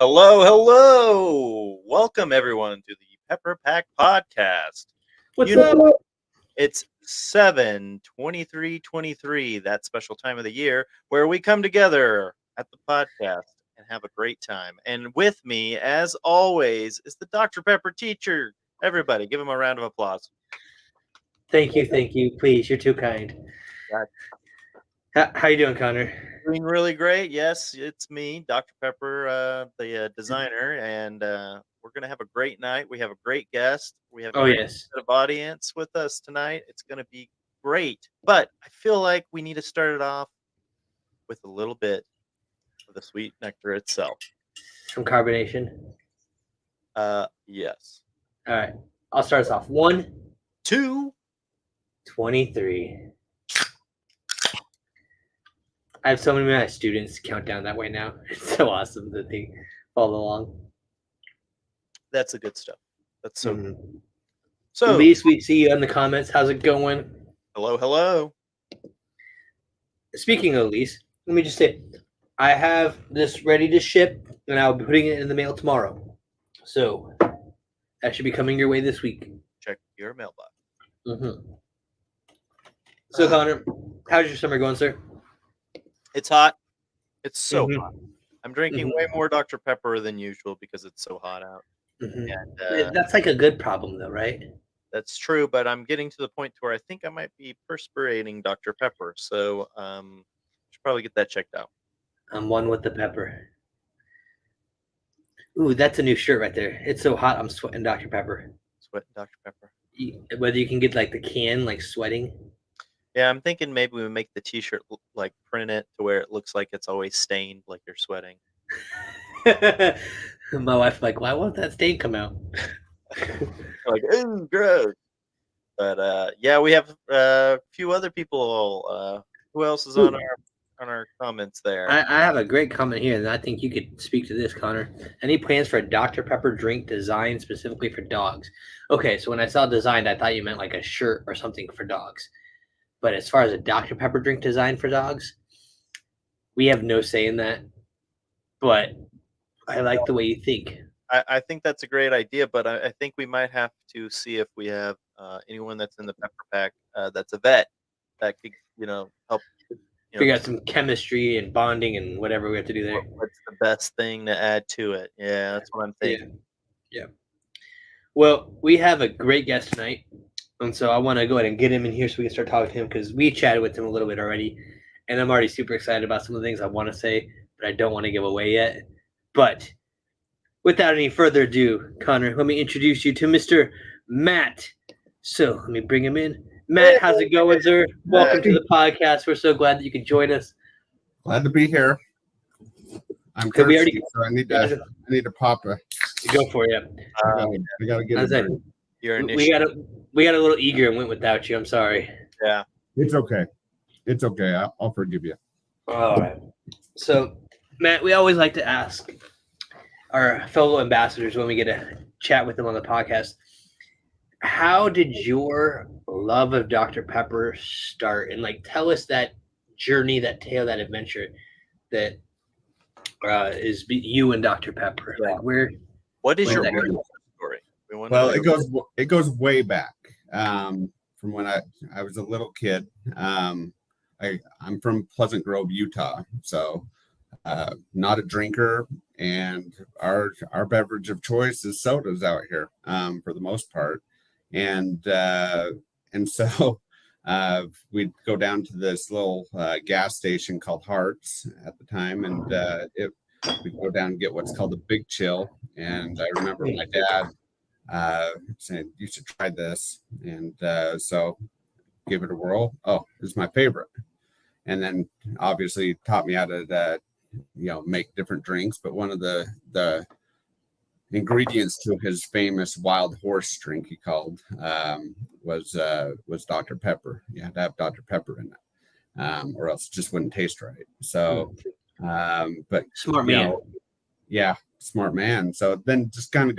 Hello, hello. Welcome everyone to the Pepper Pack Podcast. What's up? It's 7/23/23, that special time of the year where we come together at the podcast and have a great time. And with me, as always, is the Dr. Pepper teacher. Everybody, give him a round of applause. Thank you. Please, you're too kind. Right. How you doing, Konnor? Doing really great. Yes, it's me, Dr. Pepper, the designer, and we're going to have a great night. We have a great guest. We have a great set of audience with us tonight. It's going to be great. But I feel like we need to start it off with a little bit of the sweet nectar itself. Some carbonation. Yes. All right. I'll start us off. 1, 2, 23. I have so many of my students count down that way now. It's so awesome that they follow along. That's the good stuff. That's so good. So, Elise, we see you in the comments. How's it going? Hello, hello. Speaking of Elise, let me just say, I have this ready to ship, and I'll be putting it in the mail tomorrow. So, that should be coming your way this week. Check your mailbox. So, Konnor, how's your summer going, sir? It's hot. It's so hot. I'm drinking way more Dr. Pepper than usual because it's so hot out. And, that's like a good problem, though, right? That's true, but I'm getting to the point where I think I might be perspirating Dr. Pepper, so should probably get that checked out. I'm one with the pepper. Ooh, that's a new shirt right there. It's so hot, I'm sweating Dr. Pepper. Sweating Dr. Pepper. Whether you can get like the can, like sweating. Yeah, I'm thinking maybe we make the T-shirt like print it to where it looks like it's always stained, like you're sweating. My wife's like, why won't that stain come out? Like, ooh, gross. But yeah, we have a few other people. Who else is on our comments there? I have a great comment here, and I think you could speak to this, Konnor. Any plans for a Dr. Pepper drink designed specifically for dogs? Okay, so when I saw designed, I thought you meant like a shirt or something for dogs. But as far as a Dr. Pepper drink designed for dogs, we have no say in that. But I like the way you think. I think that's a great idea, but I think we might have to see if we have anyone that's in the Pepper Pack that's a vet that could, help. Figure out some chemistry and bonding and whatever we have to do there. What's the best thing to add to it? Yeah, that's what I'm thinking. Yeah. Well, we have a great guest tonight. And so I want to go ahead and get him in here so we can start talking to him because we chatted with him a little bit already. And I'm already super excited about some of the things I want to say, but I don't want to give away yet. But without any further ado, Konnor, let me introduce you to Mr. Matt. So let me bring him in. Matt, how's it going, sir? Welcome to the podcast. We're so glad that you could join us. Glad to be here. I'm thirsty, so I need to pop a. Go for it. I gotta get it. We got a little eager and went without you. I'm sorry. Yeah. It's okay. It's okay. I'll forgive you. All right. So, Matt, we always like to ask our fellow ambassadors when we get to chat with them on the podcast, how did your love of Dr. Pepper start? And tell us that journey, that tale, that adventure that is you and Dr. Pepper. Yeah. What is your story? Well, it goes way back from when I was a little kid. I'm from Pleasant Grove, Utah, so not a drinker, and our beverage of choice is sodas out here for the most part, and so we'd go down to this little gas station called Hart's at the time, and we'd go down and get what's called a Big Chill, and I remember my dad saying, you should try this, and so give it a whirl. Oh, it's my favorite. And then obviously taught me how to make different drinks, but one of the ingredients to his famous wild horse drink he called was Dr. Pepper. You had to have Dr. Pepper in it, or else it just wouldn't taste right. So but smart man. Yeah, smart man. So then just kind of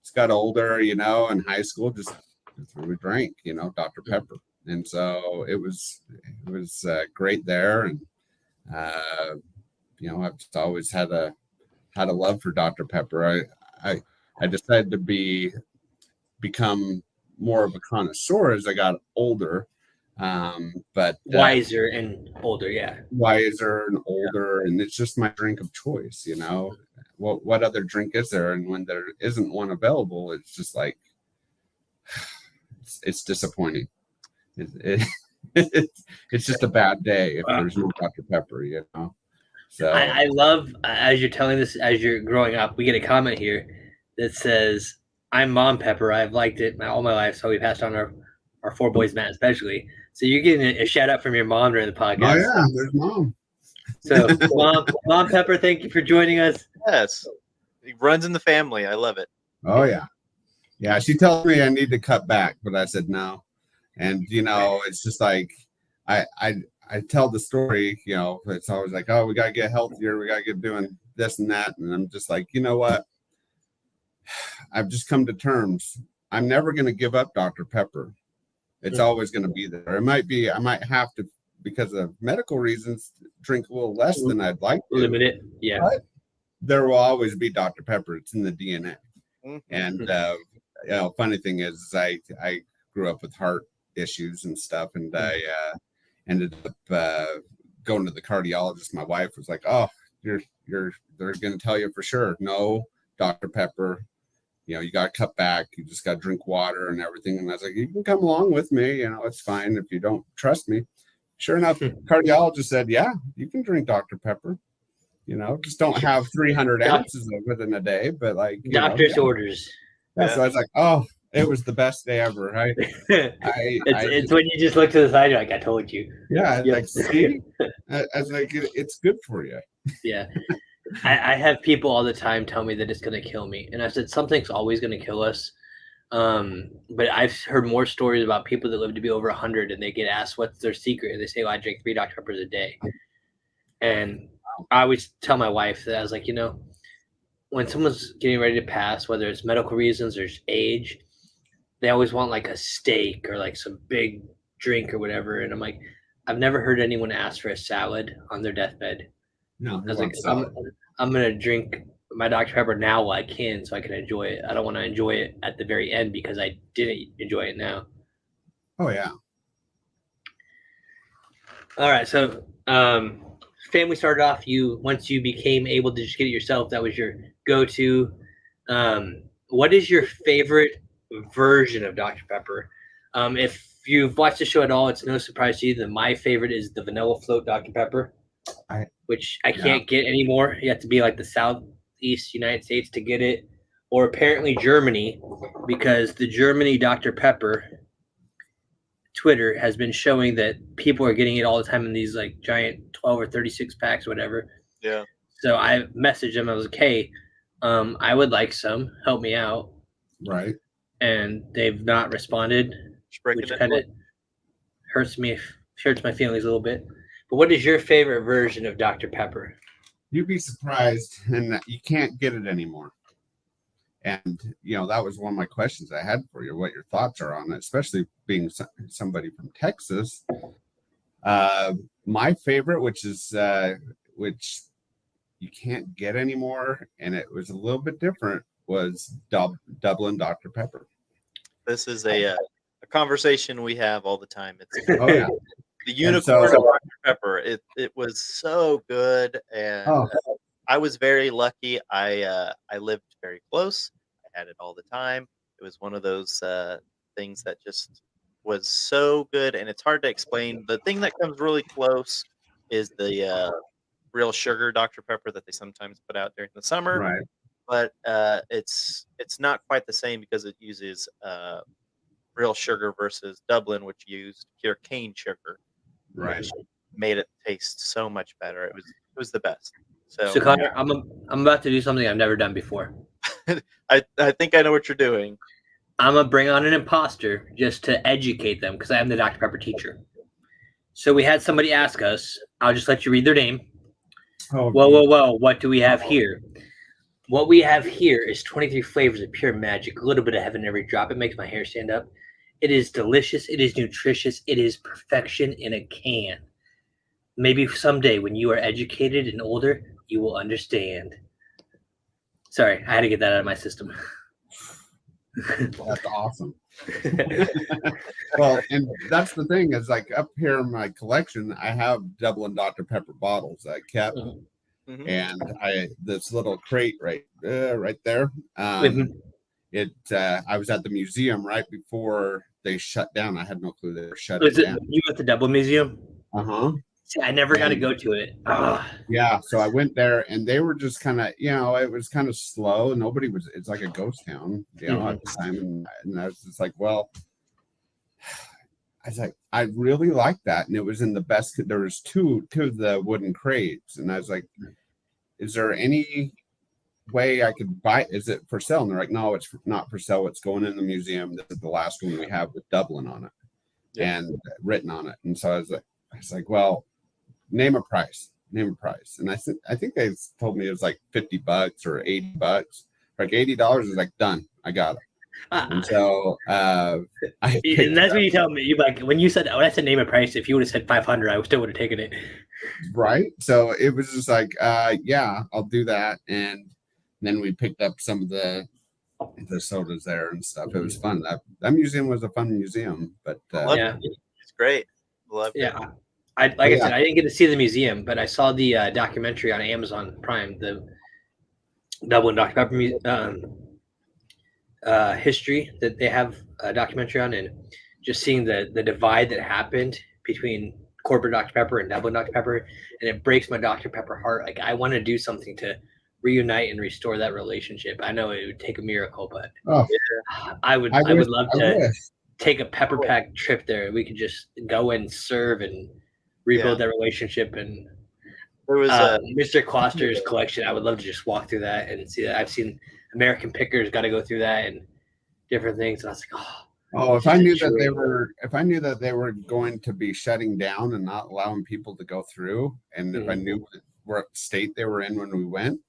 just got older, in high school, just really drank, Dr. Pepper. And so it was great there. And, I've just always had a had a love for Dr. Pepper. I decided to become more of a connoisseur as I got older. But wiser and older, yeah. Wiser and older, and it's just my drink of choice, you know. What other drink is there? And when there isn't one available, it's just like it's disappointing. It's just a bad day if there's no Dr. Pepper, you know. So I love, as you're telling this, as you're growing up, we get a comment here that says, "I'm Mom Pepper. I've liked it all my life." So we passed on our four boys, Matt especially. So you're getting a shout out from your mom during the podcast. Oh yeah, there's Mom. So Mom Pepper, thank you for joining us. Yes, it runs in the family. I love it. Oh yeah, yeah. She tells me I need to cut back, but I said no. And you know, it's just like I tell the story. You know, it's always like, oh, we gotta get healthier. We gotta get doing this and that. And I'm just like, you know what? I've just come to terms. I'm never gonna give up Dr. Pepper. It's always going to be there. I might have to, because of medical reasons, drink a little less than I'd like to. Limit it, yeah. But there will always be Dr. Pepper. It's in the DNA. Mm-hmm. And you know, funny thing is, I grew up with heart issues and stuff, and I ended up going to the cardiologist. My wife was like, "Oh, they're going to tell you for sure, no Dr. Pepper. You know, you got to cut back. You just got to drink water and everything." And I was like, "You can come along with me. You know, it's fine if you don't trust me." Sure enough, cardiologist said, "Yeah, you can drink Dr. Pepper. You know, just don't have 300 ounces of it in a day." But like doctor's orders. Yeah. So I was like, "Oh, it was the best day ever." Right? It's when you just look to the side, you're like, "I told you." Yeah. Like, see, I was like, it's good for you. Yeah. I have people all the time tell me that it's going to kill me. And I said, something's always going to kill us. But I've heard more stories about people that live to be over 100 and they get asked what's their secret. And they say, well, I drink 3 Dr. Peppers a day. And I always tell my wife that I was like, you know, when someone's getting ready to pass, whether it's medical reasons or age, they always want like a steak or like some big drink or whatever. And I'm like, I've never heard anyone ask for a salad on their deathbed. No, I was like, I'm going to drink my Dr. Pepper now while I can so I can enjoy it. I don't want to enjoy it at the very end because I didn't enjoy it now. Oh, yeah. All right. So family started off, once you became able to just get it yourself, that was your go-to. What is your favorite version of Dr. Pepper? If you've watched the show at all, it's no surprise to you that my favorite is the vanilla float Dr. Pepper. Which I can't get anymore. You have to be like the Southeast United States to get it, or apparently Germany, because the Germany Dr. Pepper Twitter has been showing that people are getting it all the time in these like giant 12 or 36 packs or whatever. Yeah. So I messaged them. I was like, hey, I would like some. Help me out. Right. And they've not responded, which kind of hurts my feelings a little bit. But what is your favorite version of Dr. Pepper? You'd be surprised, and you can't get it anymore. And, you know, that was one of my questions I had for you, what your thoughts are on it, especially being somebody from Texas. My favorite, which you can't get anymore, and it was a little bit different, was Dublin Dr. Pepper. This is a conversation we have all the time. It's oh yeah. The unicorn of Dr. Pepper. It was so good, and I was very lucky. I lived very close. I had it all the time. It was one of those things that just was so good, and it's hard to explain. The thing that comes really close is the real sugar Dr. Pepper that they sometimes put out during the summer. Right. But it's not quite the same because it uses real sugar versus Dublin, which used pure cane sugar. Right. Made it taste so much better. It was the best. So Konnor, I'm about to do something I've never done before. I think I know what you're doing. I'm gonna bring on an imposter just to educate them because I am the Dr. Pepper teacher. So we had somebody ask us. I'll just let you read their name. Oh, Whoa! What do we have here? What we have here is 23 flavors of pure magic, a little bit of heaven in every drop. It makes my hair stand up. It is delicious. It is nutritious. It is perfection in a can. Maybe someday when you are educated and older, you will understand. Sorry, I had to get that out of my system. That's awesome. Well, and that's the thing is like up here in my collection, I have Dublin Dr. Pepper bottles that I kept, and this little crate right there. I was at the museum right before they shut down. I had no clue they were shutting down. You at the Dublin Museum? See, I never got to go to it. Yeah, so I went there, and they were just kind of, it was kind of slow. Nobody was. It's like a ghost town, at the time, and I was just like, well, I was like, I really like that, and it was in the best. There was two of the wooden crates, and I was like, is there any way I could buy? Is it for sale? And they're like, no, it's not for sale. It's going in the museum. This is the last one we have with Dublin on it and written on it. And so I was like, well, name a price. And I think they told me it was like $50 or $80. Like $80 is like done. I got it. And so and that's what you tell me. You like when I said name a price, if you would have said 500, I still would have taken it. Right. So it was just like, yeah, I'll do that. And then we picked up some of the sodas there and stuff. It was fun. That museum was a fun museum, but it's great. Loved it. I said, I didn't get to see the museum, but I saw the documentary on Amazon Prime, the Dublin Dr. Pepper history that they have a documentary on, and just seeing the divide that happened between corporate Dr. Pepper and Dublin Dr. Pepper, and it breaks my Dr. Pepper heart. Like I want to do something to reunite and restore that relationship. I know it would take a miracle, but I would love to take a pepper pack trip there. We could just go and serve and rebuild that relationship. And there was Mr. Kloster's collection. I would love to just walk through that and see that. I've seen American Pickers got to go through that and different things. And I was like, if I knew that they were going to be shutting down and not allowing people to go through, and if I knew what state they were in when we went,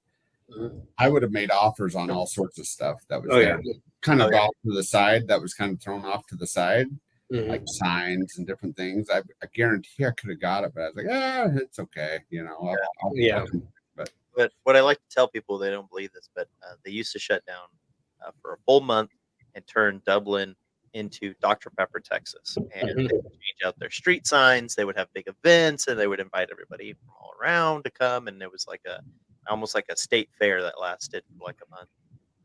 I would have made offers on all sorts of stuff that was there, kind of off to the side. That was kind of thrown off to the side, like signs and different things. I guarantee I could have got it, but I was like, it's okay, But what I like to tell people, they don't believe this, but they used to shut down for a full month and turn Dublin into Dr. Pepper, Texas. And they would change out their street signs. They would have big events, and they would invite everybody from all around to come. And it was like almost like a state fair that lasted for like a month.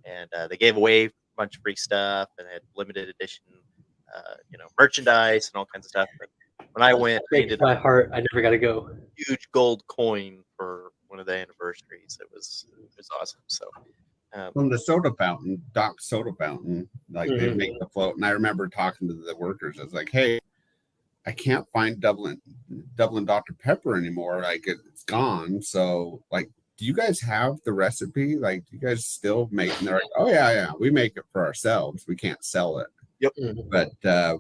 And they gave away a bunch of free stuff and had limited edition, merchandise and all kinds of stuff. But when I went, my heart, I never got to go. Huge gold coin for one of the anniversaries. It was awesome. So from the soda fountain, Doc's soda fountain, like they make the float. And I remember talking to the workers. I was like, hey, I can't find Dublin Dr. Pepper anymore. Like it's gone. So like, do you guys have the recipe? Like, do you guys still make? And they're like, oh yeah, we make it for ourselves. We can't sell it. Yep. But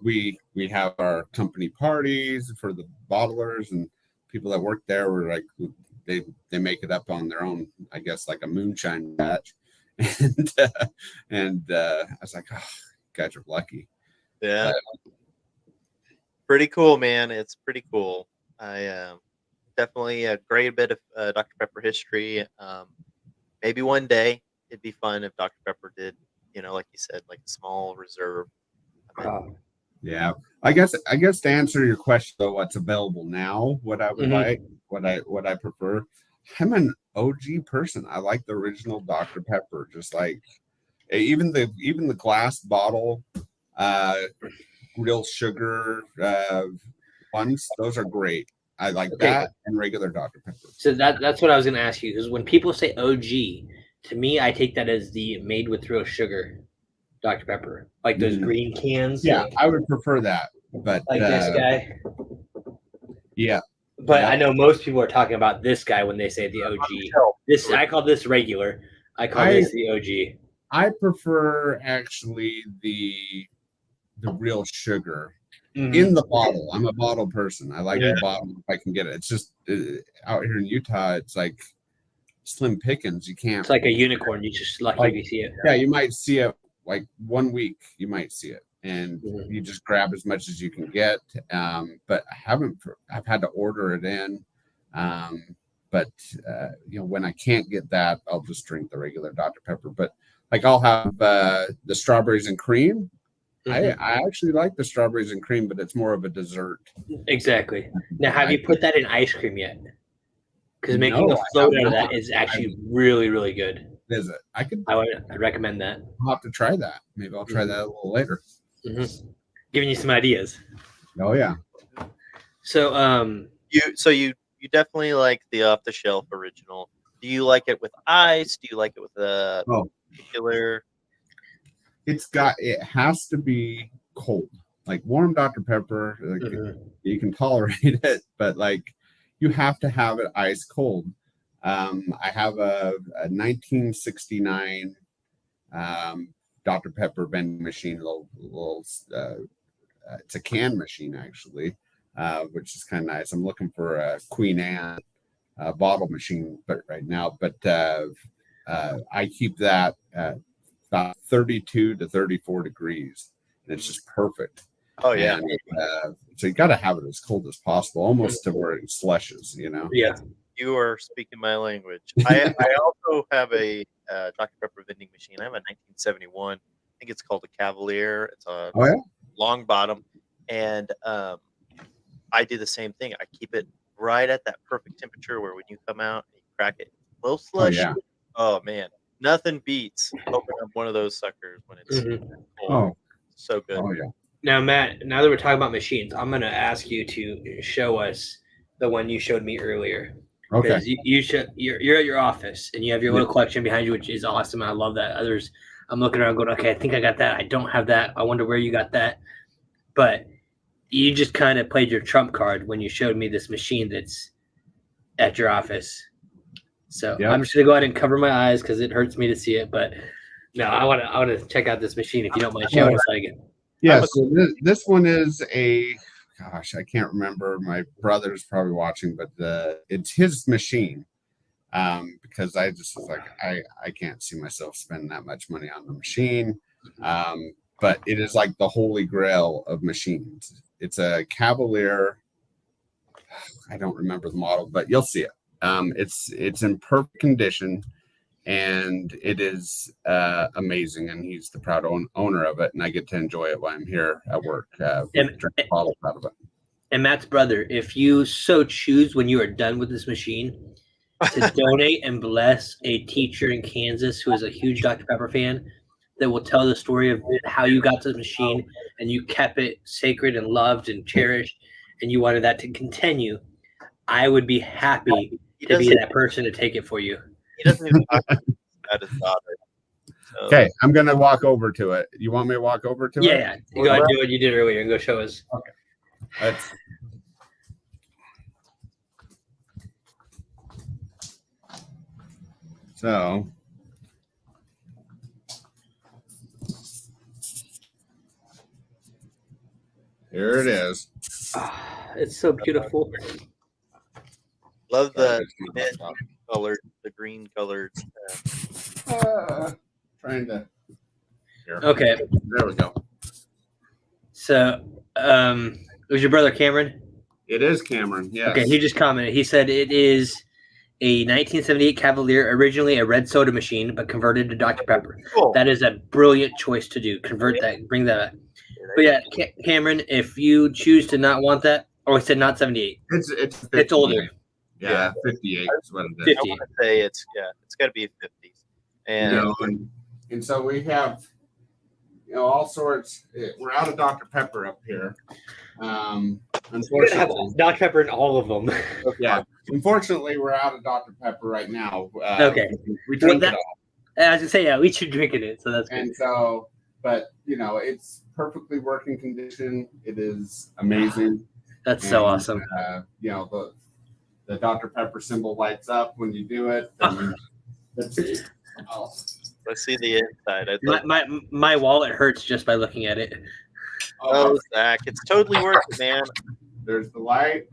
we have our company parties for the bottlers, and people that work there were like, they make it up on their own, I guess, like a moonshine batch. And I was like, oh, you guys are lucky. Yeah. Pretty cool, man. It's pretty cool. I definitely a great bit of Dr. Pepper history. Maybe one day it'd be fun if Dr. Pepper did, like you said, like a small reserve. Yeah, I guess to answer your question though, what's available now, what I would like, what I prefer. I'm an OG person. I like the original Dr. Pepper, just like even the glass bottle, real sugar ones. Those are great. I like that and regular Dr. Pepper. So that's what I was going to ask you, because when people say OG, to me, I take that as the made with real sugar Dr. Pepper, like those green cans. Yeah, I would prefer that, but like this guy. Yeah, but I know most people are talking about this guy when they say the OG. I call this regular. I call this the OG. I prefer actually the real sugar. In the bottle. I'm a bottle person. I like the bottle if I can get it. It's just out here in Utah, it's like slim pickings. You can't. It's like a unicorn. You just lucky if you see it. Yeah, you might see it like 1 week. You might see it, and you just grab as much as you can get. But I've had to order it in. But when I can't get that, I'll just drink the regular Dr. Pepper. But like I'll have the strawberries and cream. Mm-hmm. I actually like the strawberries and cream, but it's more of a dessert. Exactly. Now, have you put that in ice cream yet? Because making a float out of that is actually really, really good. Is it? I'd recommend that. I'll have to try that. Maybe I'll try that a little later. Mm-hmm. Giving you some ideas. Oh yeah. So you definitely like the off the shelf original. Do you like it with ice? Do you like it with a particular? It has to be cold. Like warm Dr. Pepper, like, you can tolerate it, but like you have to have it ice cold. I have a 1969 Dr. Pepper vending machine, little it's a can machine actually, which is kind of nice. I'm looking for a Queen Anne bottle machine, right now, but I keep that at about 32 to 34 degrees, and it's just perfect. Oh yeah. And, so you got to have it as cold as possible, almost to where it slushes. Yeah. You are speaking my language. I also have a Dr. Pepper vending machine. I have a 1971. I think it's called a Cavalier. It's a long bottom, and I do the same thing. I keep it right at that perfect temperature where when you come out and you crack it, a little slushy. Oh man, nothing beats opening up one of those suckers when it's cold. So good. Oh yeah. Now, Matt, now that we're talking about machines, I'm going to ask you to show us the one you showed me earlier. Okay. You're at your office and you have your little collection behind you, which is awesome. I love that. Others, I'm looking around going, okay, I think I got that. I don't have that. I wonder where you got that. But you just kind of played your trump card when you showed me this machine that's at your office. So I'm just going to go ahead and cover my eyes because it hurts me to see it. But no, I want to check out this machine if you don't mind showing us that again. Yeah, so this one is I can't remember. My brother's probably watching, but it's his machine. Because I just was like, I can't see myself spending that much money on the machine. But it is like the holy grail of machines. It's a Cavalier. I don't remember the model, but you'll see it. It's in perfect condition. And it is amazing, and he's the proud owner of it, and I get to enjoy it while I'm here at work. Drink bottles out of it. And Matt's brother, if you so choose, when you are done with this machine, to donate and bless a teacher in Kansas who is a huge Dr. Pepper fan, that will tell the story of how you got to the machine and you kept it sacred and loved and cherished, and you wanted that to continue, I would be happy to be that person to take it for you. He doesn't even talk about his daughter. So. Okay, I'm gonna walk over to it. You want me to walk over to it? Yeah. You go ahead and do what you did earlier and go show us. Okay. So here it is. It's so beautiful. Love the color, the green colored. Trying to. Here. Okay. There we go. So, it was your brother Cameron? It is Cameron. Yes. Okay. He just commented. He said it is a 1978 Cavalier, originally a red soda machine, but converted to Dr. Pepper. Cool. That is a brilliant choice to do. Convert that. Bring that up. But yeah, Cameron, if you choose to not want that, I said not 78. It's older. Yeah, 58 is what it is. 50. I want to say it's got to be 50s. And so we have, all sorts. We're out of Dr. Pepper up here. Unfortunately, Dr. Pepper in all of them. Yeah. Unfortunately, we're out of Dr. Pepper right now. Okay. We drink it all. I was gonna say, we should drink it. So that's good. And so, but it's perfectly working condition. It is amazing. That's so awesome. The Dr. Pepper symbol lights up when you do it. Let's see the inside. My wallet hurts just by looking at it. Oh, Zach, it's totally worth it, man. There's the light.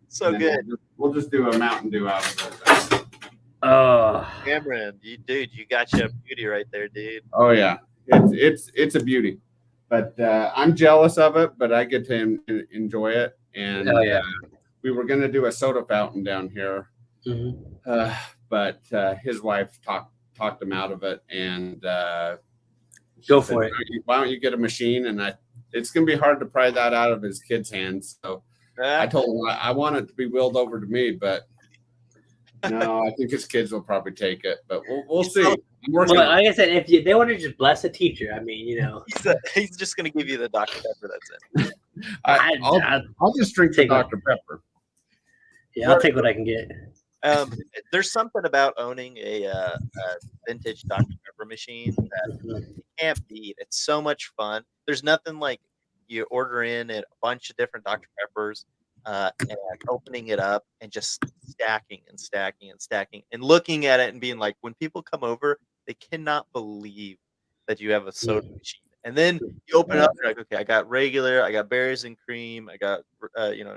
So good. We'll just do a Mountain Dew out of it. Cameron, you got you a beauty right there, dude. Oh yeah, it's a beauty. But I'm jealous of it, but I get to enjoy it. And we were going to do a soda fountain down here, but his wife talked him out of it, and go for it. Why don't you get a machine? And it's going to be hard to pry that out of his kid's hands. So I told him I want it to be willed over to me, but no, I think his kids will probably take it. But we'll see. Well, like I said, if they want to just bless a teacher, I mean, he's just going to give you the Dr. Pepper. That's it. I'll just drink the Dr. Pepper. Yeah, I'll take what I can get. There's something about owning a vintage Dr. Pepper machine that you can't beat. It's so much fun. There's nothing like you order in a bunch of different Dr. Peppers and opening it up and just stacking and stacking and stacking and looking at it and being like, when people come over, they cannot believe that you have a soda machine. And then you open it up, and you're like, okay, I got regular, I got berries and cream, I got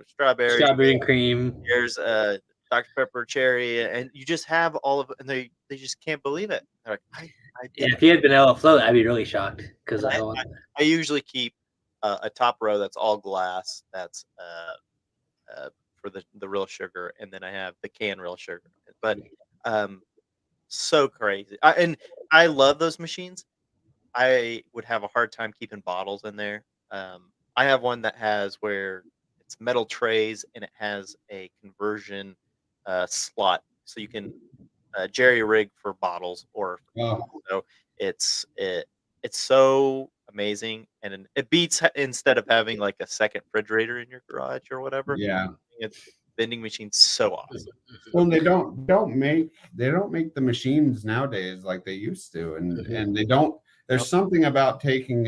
strawberry and cream. There's Dr. Pepper cherry, and you just have all of it, and they just can't believe it. They're like, if you had vanilla float, I'd be really shocked because I usually keep a top row that's all glass. That's for the real sugar, and then I have the canned real sugar. But so crazy, and I love those machines. I would have a hard time keeping bottles in there. I have one that has where it's metal trays and it has a conversion slot, so you can jerry rig for bottles or so it's so amazing, and it beats instead of having like a second refrigerator in your garage or whatever. Yeah, vending machines so awesome. Well, they don't make the machines nowadays like they used to, and they don't. There's something about taking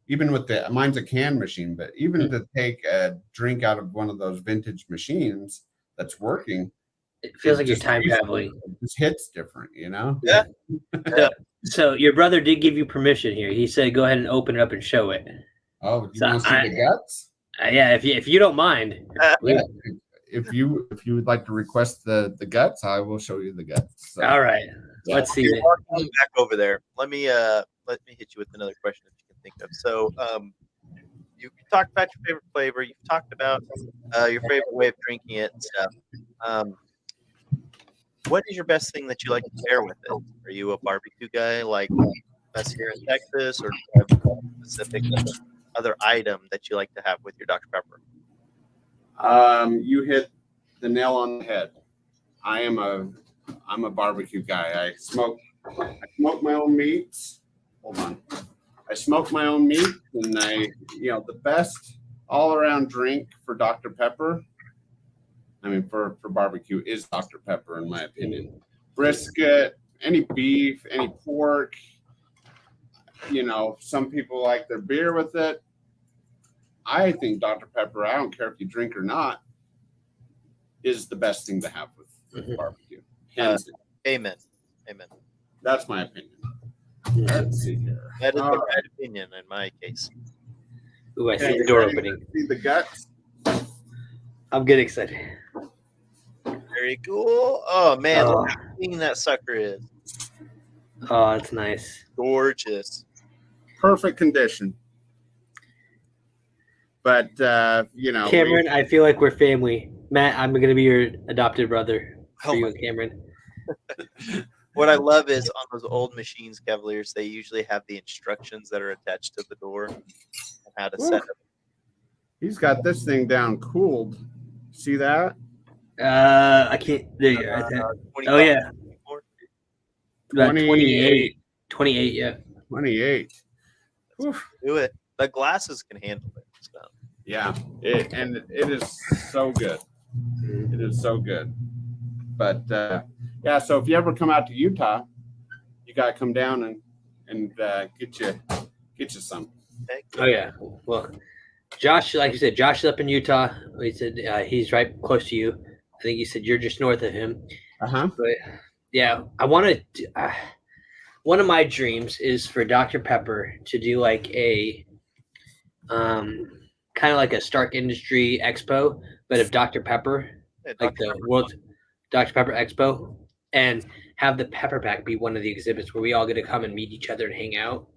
even with mine's a can machine, but even to take a drink out of one of those vintage machines that's working, it feels like you're time traveling. It just hits different, Yeah. So your brother did give you permission here. He said, "Go ahead and open it up and show it." Oh, you want to see the guts? Yeah, if you don't mind. Yeah. If you would like to request the guts, I will show you the guts. So. All right. Let's see. Back over there. Let me hit you with another question that you can think of. So, you talked about your favorite flavor. You've talked about your favorite way of drinking it and stuff. What is your best thing that you like to pair with it? Are you a barbecue guy like us here in Texas, or do you have a specific other item that you like to have with your Dr. Pepper? You hit the nail on the head. I'm a barbecue guy. I smoke my own meats. Hold on. I smoke my own meat, and the best all around drink for Dr. Pepper. I mean, for barbecue is Dr. Pepper, in my opinion. Brisket, any beef, any pork. Some people like their beer with it. I think Dr. Pepper, I don't care if you drink or not, is the best thing to have with barbecue. Amen. That's my opinion. Let's see here. That is the right opinion in my case. Ooh, I see the door opening. See the guts? I'm getting excited. Very cool. Oh, man. Look how clean that sucker is. Oh, that's nice. Gorgeous. Perfect condition. But, Cameron, I feel like we're family. Matt, I'm going to be your adopted brother for you and Cameron. What I love is on those old machines, Cavaliers, they usually have the instructions that are attached to the door on how to set it. He's got this thing down cooled. See that? I can't. There you are. Oh, yeah. 28. 28, yeah. 28. Do it. The glasses can handle it. So. Yeah, it is so good. It is so good. But so if you ever come out to Utah, you gotta come down and get you some. Oh yeah. Well, Josh, like you said, Josh is up in Utah. He said he's right close to you. I think you said you're just north of him. But yeah, I want to. One of my dreams is for Dr. Pepper to do like a kind of like a Stark Industry Expo, but of Dr. Pepper, like the World Dr. Pepper Expo, and have the Pepper Pack be one of the exhibits where we all get to come and meet each other and hang out.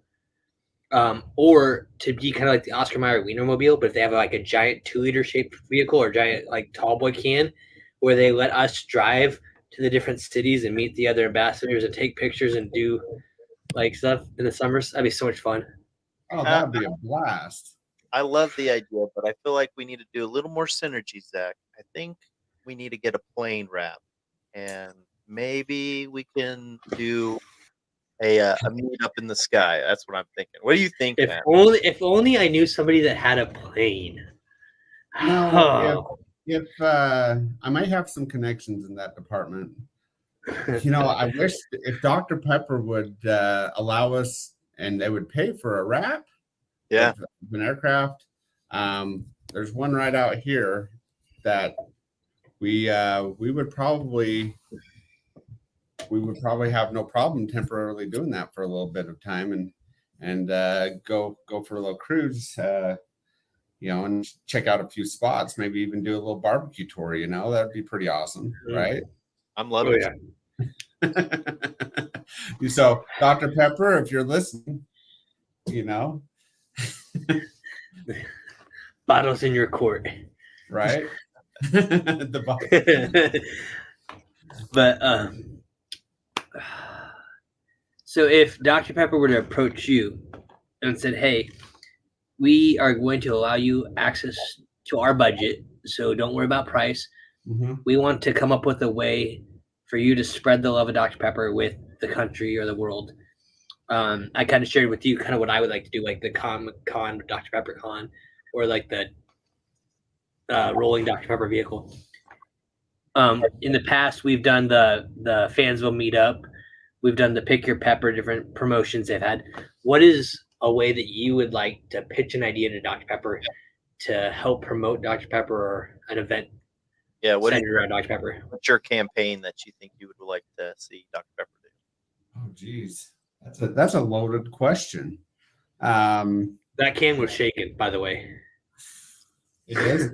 or to be kind of like the Oscar Mayer Wienermobile, but if they have like a giant 2-liter shaped vehicle or giant like tall boy can, where they let us drive to the different cities and meet the other ambassadors and take pictures and do like stuff in the summers. That'd be so much fun. Oh, that'd be a blast. I love the idea, but I feel like we need to do a little more synergy, Zach. I think we need to get a plane wrap, and maybe we can do a meet up in the sky. That's what I'm thinking. What do you think, man? If only I knew somebody that had a plane. No, if I might have some connections in that department. I wish if Dr. Pepper would allow us and they would pay for a wrap. Yeah, of an aircraft. There's one right out here that we would probably have no problem temporarily doing that for a little bit of time and go for a little cruise, and check out a few spots, maybe even do a little barbecue tour. That'd be pretty awesome, right? I'm loving it. So, Dr. Pepper, if you're listening, bottles in your court, right? But so if Dr. Pepper were to approach you and said, "Hey, we are going to allow you access to our budget, so don't worry about price. Mm-hmm. We want to come up with a way for you to spread the love of Dr. Pepper with the country or the world." I kind of shared with you kind of what I would like to do, like the con Dr. Pepper con, or like the rolling Dr. Pepper vehicle. In the past, we've done the Fansville meetup. We've done the Pick Your Pepper, different promotions they've had. What is a way that you would like to pitch an idea to Dr. Pepper to help promote Dr. Pepper or an event? Yeah, centered around Dr. Pepper. What's your campaign that you think you would like to see Dr. Pepper do? Oh, geez, that's a loaded question. That can was shaken, by the way. It is.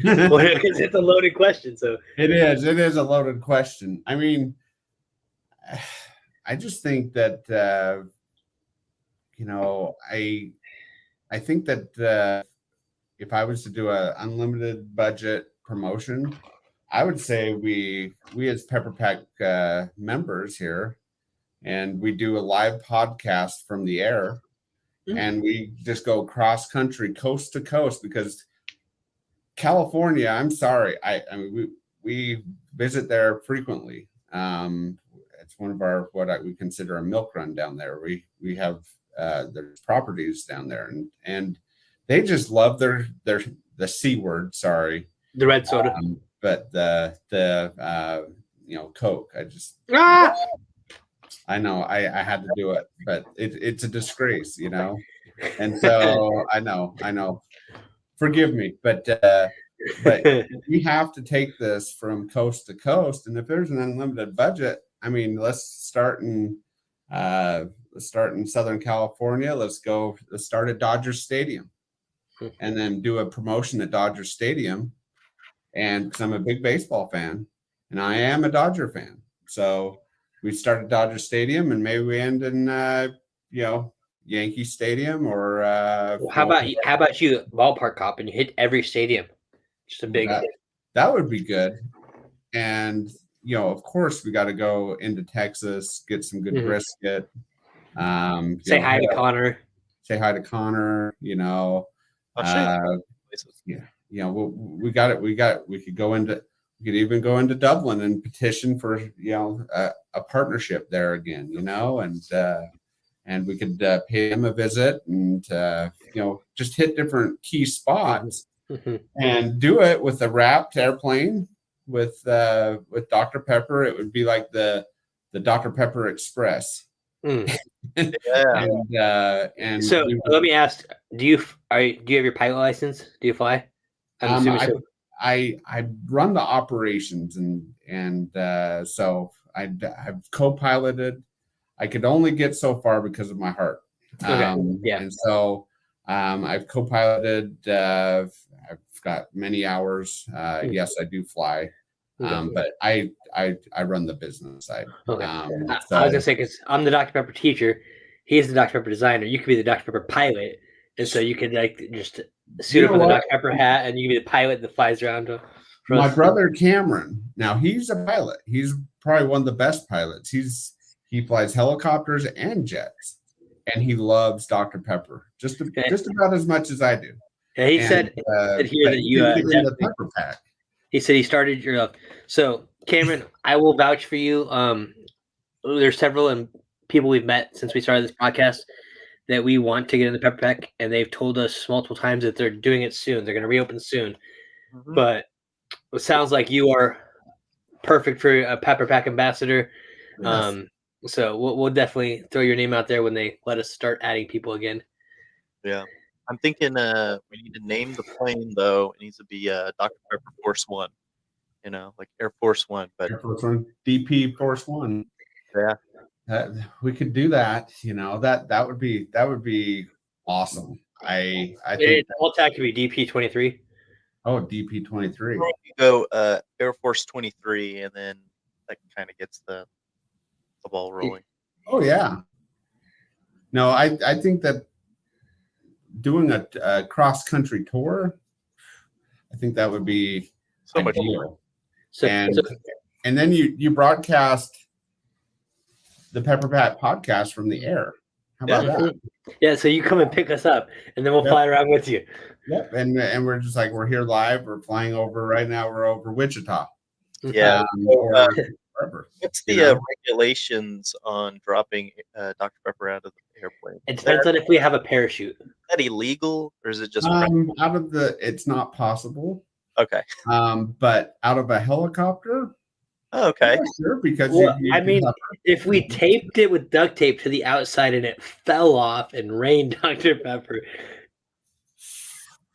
Because it's a loaded question. So it is a loaded question. I mean, I just think that I think that if I was to do an unlimited budget promotion, I would say we as Pepper Pack members here, and we do a live podcast from the air, and we just go cross country, coast to coast, because California, I'm sorry, I mean we visit there frequently. It's one of our we consider a milk run down there. We have there's properties down there, and they just love the C word. Sorry, the red soda, but the Coke. I know I had to do it, but it's a disgrace, and so I know. Forgive me, but we have to take this from coast to coast, and if there's an unlimited budget, I mean, let's start in Southern California. Let's start at Dodger Stadium, and then do a promotion at Dodger Stadium. And because I'm a big baseball fan, and I am a Dodger fan, so we start at Dodger Stadium, and maybe we end in Yankee Stadium, or how about you ballpark cop and you hit every stadium? Just a big that would be good. And of course we got to go into Texas, get some good brisket. Say hi to Konnor. Say hi to Konnor. We could even go into Dublin and petition for a partnership there again. And we could pay them a visit and just hit different key spots and do it with a wrapped airplane with Dr. Pepper. It would be like the Dr. Pepper Express. Yeah. And so let me ask: do you have your pilot license? Do you fly? I run the operations and so I've co-piloted. I could only get so far because of my heart. And so I've co-piloted. I've got many hours. Yes, I do fly, but I run the business side. Okay. I was gonna say, because I'm the Dr. Pepper teacher. he's the Dr. Pepper designer. You could be the Dr. Pepper pilot, and so you could like just suit up with a Dr. Pepper hat, and you can be the pilot that flies around. My brother Cameron. Now he's a pilot. He's probably one of the best pilots. He flies helicopters and jets, and he loves Dr. Pepper just about as much as I do. Yeah, he said here that you in the Pepper Pack. He said he started your. So Cameron, I will vouch for you. There's several people we've met since we started this podcast that we want to get in the Pepper Pack, and they've told us multiple times that they're doing it soon. They're going to reopen soon, but it sounds like you are perfect for a Pepper Pack ambassador. Yes. So we'll definitely throw your name out there when they let us start adding people again. Yeah, I'm thinking we need to name the plane though. It needs to be Dr. Pepper Force One. Like Air Force One, but Air Force One, DP Force One. Yeah, we could do that. That would be awesome. I think the whole tag could be DP-23. Oh, DP-23. You go Air Force 23, and then that kind of gets the ball rolling. Oh yeah. No, I think that doing a cross country tour, I think that would be so much fun. And then you broadcast the Pepper Pack podcast from the air. How about that? Yeah, so you come and pick us up, and then we'll fly around with you. Yep, and we're just like, we're here live. We're flying over right now. We're over Wichita. Yeah. What's the regulations on dropping Dr. Pepper out of the airplane? It depends on if we have a parachute. Is that illegal, or is it just it's not possible. Okay. But out of a helicopter. Oh, okay. Sure, because if we taped it with duct tape to the outside and it fell off and rained Dr. Pepper.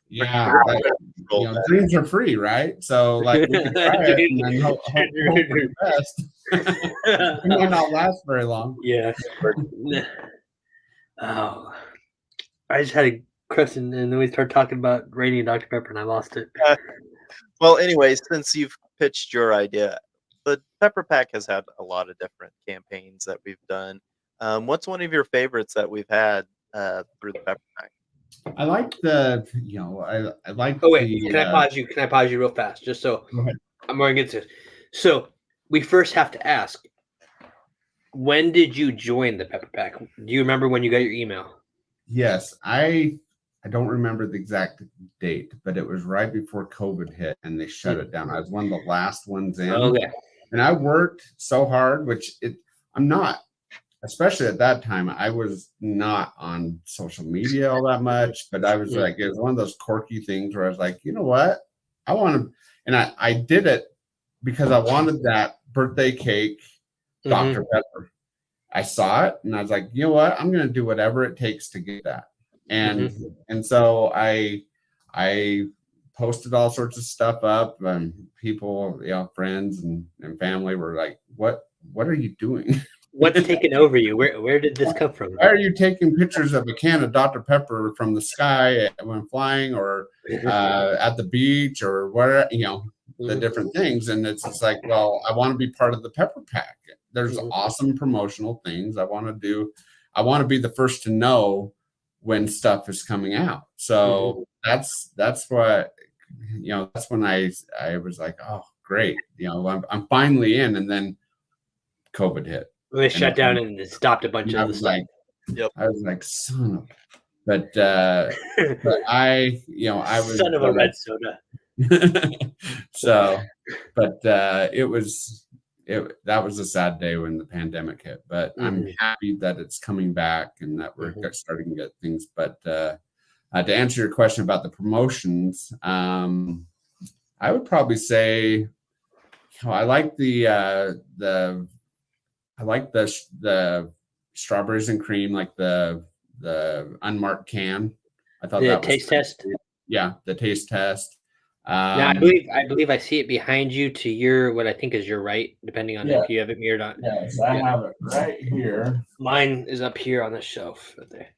Yeah, dreams are free, right? So like we can try it and then hope for the best. It might not last very long. Yeah. Oh, I just had a question, and then we started talking about rating Dr. Pepper, and I lost it. Well, anyways, since you've pitched your idea, the Pepper Pack has had a lot of different campaigns that we've done. What's one of your favorites that we've had through the Pepper Pack? I like I like. Oh wait, can I pause you? Can I pause you real fast, just so I'm going to get to this? So we first have to ask, when did you join the Pepper Pack? Do you remember when you got your email? Yes, I don't remember the exact date, but it was right before COVID hit and they shut it down. I was one of the last ones in. Okay. And I worked so hard, I'm not, especially at that time, I was not on social media all that much, but I was like, it was one of those quirky things where I was like, you know what? I want to, and I did it because I wanted that birthday cake, Dr. Pepper. I saw it and I was like, you know what? I'm going to do whatever it takes to get that. And so I posted all sorts of stuff up, and people, friends and family were like, what are you doing? What's taking over you? Where did this come from? Why are you taking pictures of a can of Dr. Pepper from the sky when flying, or at the beach, or where, the different things? And it's just like, well, I want to be part of the Pepper Pack. There's awesome promotional things I want to do. I want to be the first to know when stuff is coming out. So that's what, that's when I was like, oh, great. I'm finally in. And then COVID hit. They shut down and it stopped a bunch of the stuff. I was like, son of, but I was son of a red soda. So, but that was a sad day when the pandemic hit, but I'm happy that it's coming back and that we're starting to get things. But to answer your question about the promotions, I would probably say, I like the strawberries and cream, like the unmarked can. I thought that taste test. Yeah, the taste test. Now, I believe I see it behind you to your, what I think is your right, depending on if you have it mirrored on. Yes, I have it right here. Mine is up here on the shelf right there.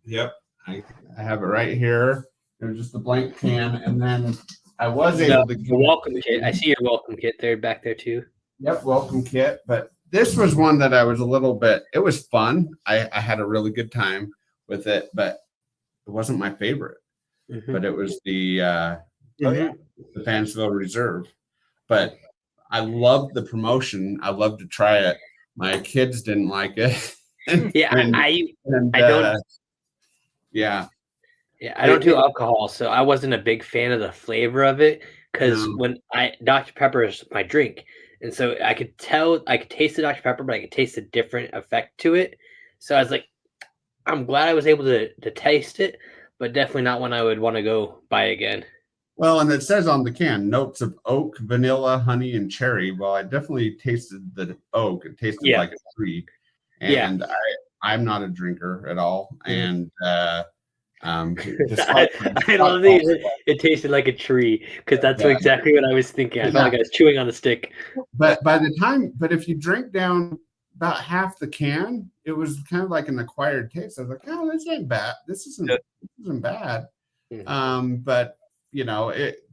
Yep, I have it right here. It was just a blank can, and then I was able to the welcome kit. I see your welcome kit there, back there too. Yep, welcome kit. But this was one that I was a little bit. It was fun. I had a really good time with it, but it wasn't my favorite. But it was the Fansville Reserve. But I loved the promotion. I loved to try it. My kids didn't like it. I don't. Yeah. Yeah, I don't do alcohol, so I wasn't a big fan of the flavor of it. Because when Dr. Pepper is my drink, and so I could taste the Dr. Pepper, but I could taste a different effect to it. So I was like, I'm glad I was able to taste it, but definitely not one I would want to go buy again. Well, and it says on the can, notes of oak, vanilla, honey, and cherry. Well, I definitely tasted the oak. It tasted like a tree. And I'm not a drinker at all. And I love it tasted like a tree, because that's exactly what I was thinking. I felt like I was chewing on a stick. But if you drink down about half the can, it was kind of like an acquired taste. I was like, oh, this ain't bad. This isn't bad. But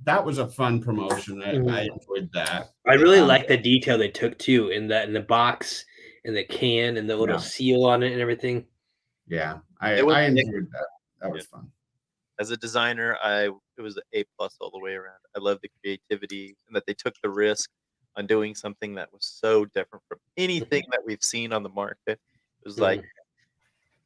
that was a fun promotion. I enjoyed that. I really like the detail they took too in the box, in the can, and the little seal on it and everything. Yeah, I enjoyed that. That was fun. As a designer, it was an A+ all the way around. I love the creativity and that they took the risk on doing something that was so different from anything that we've seen on the market. It was like,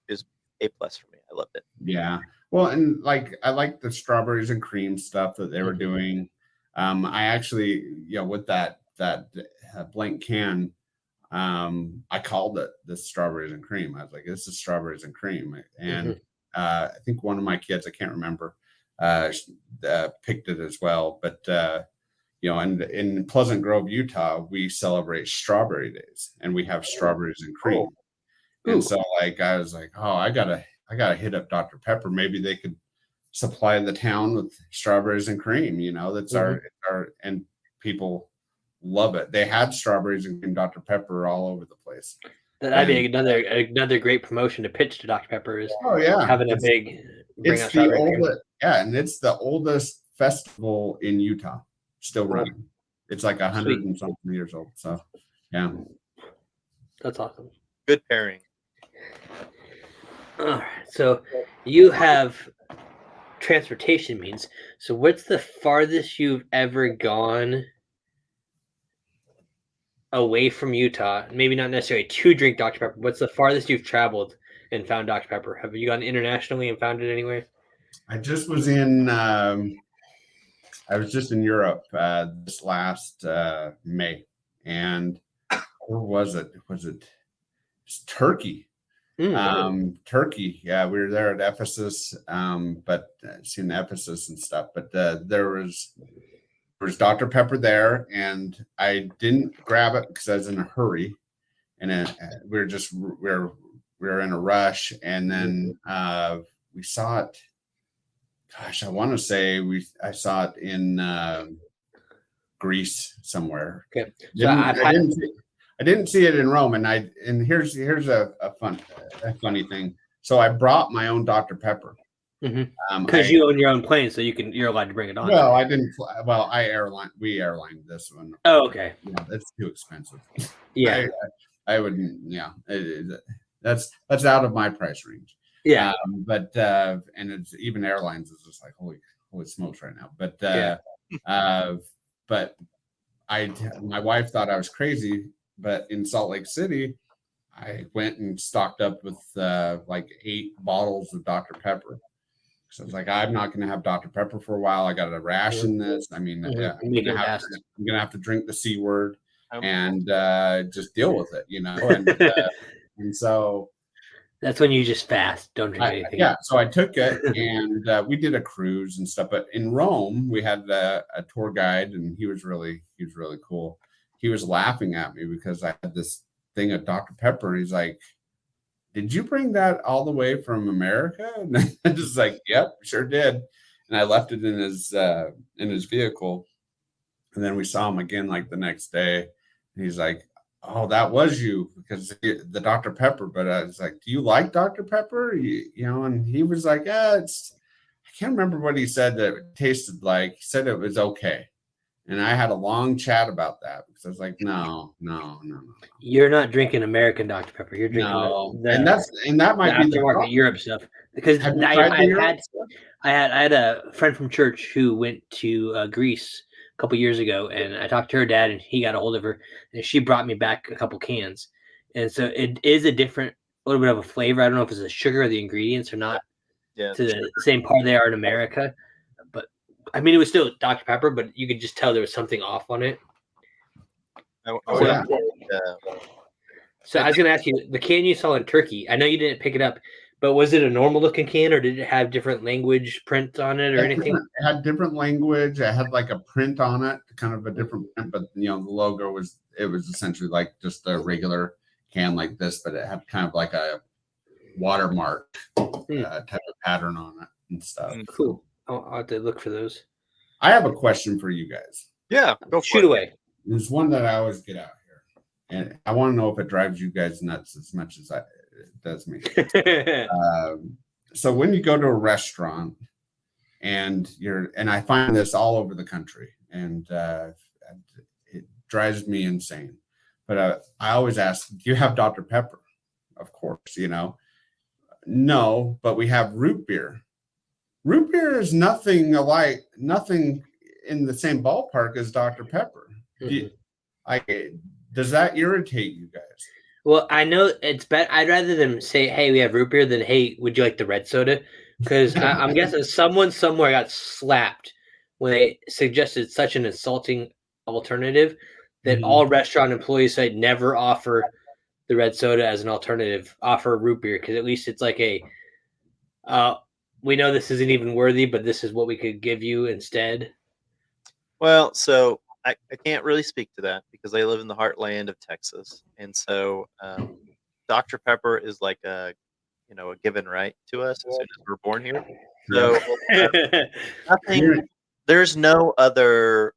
it was A+ for me. I loved it. Yeah. Well, and I like the strawberries and cream stuff that they were doing. I actually, with that blank can, I called it the strawberries and cream. I was like, this is strawberries and cream. And I think one of my kids, I can't remember, picked it as well. But, and in Pleasant Grove, Utah, we celebrate Strawberry Days, and we have strawberries and cream. And so I was like, oh, I gotta hit up Dr. Pepper. Maybe they could supply the town with strawberries and cream. That's our and people love it. They had strawberries and cream Dr. Pepper all over the place. That'd be another great promotion to pitch to Dr. Pepper, is having a big. It's the oldest, and it's the oldest festival in Utah, still running. It's like 100 and something years old. So, yeah, that's awesome. Good pairing. All right, so you have transportation means. So what's the farthest you've ever gone away from Utah? Maybe not necessarily to drink Dr. Pepper. What's the farthest you've traveled and found Dr. Pepper? Have you gone internationally and found it anywhere? I just was in. I was just in Europe this last May, and where was it? It's Turkey. Turkey. Yeah, we were there at Ephesus, but seen Ephesus and stuff. But there was Dr. Pepper there, and I didn't grab it because I was in a hurry, and we were in a rush, and then we saw it. Gosh, I want to say I saw it in Greece somewhere. Okay, so I didn't see it in Rome, and here's a funny thing. So I brought my own Dr. Pepper because you own your own plane, so you're allowed to bring it on. Well, I didn't. Well, we airlined this one. Oh, okay. That's too expensive. Yeah, I wouldn't. Yeah, that's out of my price range. Yeah, but and it's even airlines is just like holy smokes right now. But my wife thought I was crazy. But in Salt Lake City, I went and stocked up with like 8 bottles of Dr. Pepper. So I was like, I'm not going to have Dr. Pepper for a while. I got to ration this. I mean, I'm going to have to drink the C word and just deal with it, and so that's when you just fast, don't drink anything. Yeah, so I took it, and we did a cruise and stuff. But in Rome, we had a tour guide, and he was really cool. He was laughing at me because I had this thing of Dr. Pepper. He's like, did you bring that all the way from America? And I just like, yep, sure did. And I left it in his vehicle. And then we saw him again like the next day. And he's like, oh, that was you, because the Dr. Pepper. But I was like, do you like Dr. Pepper? And he was like, I can't remember what he said that it tasted like. He said it was okay. And I had a long chat about that because I was like, no. You're not drinking American Dr. Pepper. You're drinking and that might be the aftermarket Europe stuff. Because I had a friend from church who went to Greece a couple years ago, and I talked to her dad, and he got a hold of her, and she brought me back a couple cans. And so it is a little bit of a flavor. I don't know if it's the sugar or the ingredients or not to the same part they are in America. But I mean, it was still Dr. Pepper, but you could just tell there was something off on it. So I was going to ask you, the can you saw in Turkey, I know you didn't pick it up, but was it a normal looking can, or did it have different language print on it or anything? It had different language. It had like a print on it, kind of a different print, but the logo was essentially like just a regular can like this, but it had kind of like a watermark type of pattern on it and stuff. Cool. I'll have to look for those. I have a question for you guys. Yeah, go shoot away. There's one that I always get out here, and I want to know if it drives you guys nuts as much as it does me. So when you go to a restaurant and I find this all over the country, and it drives me insane. But I always ask, do you have Dr. Pepper? Of course, no, but we have root beer. Root beer is nothing in the same ballpark as Dr. Pepper. Mm-hmm. Does that irritate you guys? Well, I know it's better. I'd rather them say, "Hey, we have root beer," than "Hey, would you like the red soda?" Because I'm guessing someone somewhere got slapped when they suggested such an insulting alternative that all restaurant employees said never offer the red soda as an alternative. Offer root beer because at least it's like we know this isn't even worthy, but this is what we could give you instead. Well, so I can't really speak to that because I live in the heartland of Texas, and so Dr. Pepper is like a given right to us as soon as we're born here. So there's no other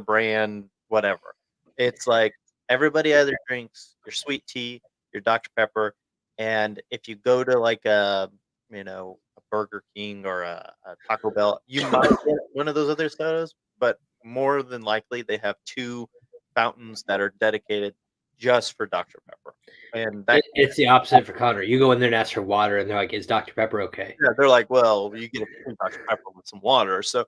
brand, whatever. It's like everybody either drinks your sweet tea, your Dr. Pepper, and if you go to like a Burger King or a Taco Bell, you might get one of those other sodas, but more than likely they have two fountains that are dedicated just for Dr. Pepper. And it's the opposite for Konnor. You go in there and ask for water, and they're like, "Is Dr. Pepper okay?" Yeah, they're like, "Well, you get a Dr. Pepper with some water." So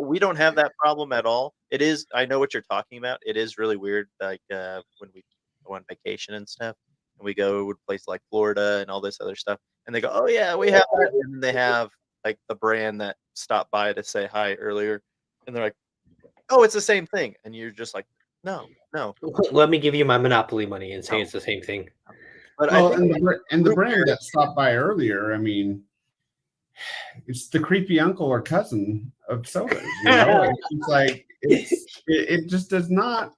we don't have that problem at all. It is, I know what you're talking about. It is really weird, like when we go on vacation and stuff, and we go to a place like Florida and all this other stuff, and they go, "Oh yeah, we have that," and then they have like the brand that stopped by to say hi earlier, and they're like, "Oh, it's the same thing," and you're just like, No. Let me give you my Monopoly money and say it's the same thing. But the brand that stopped by earlier, I mean, it's the creepy uncle or cousin of sodas. It's like it just does not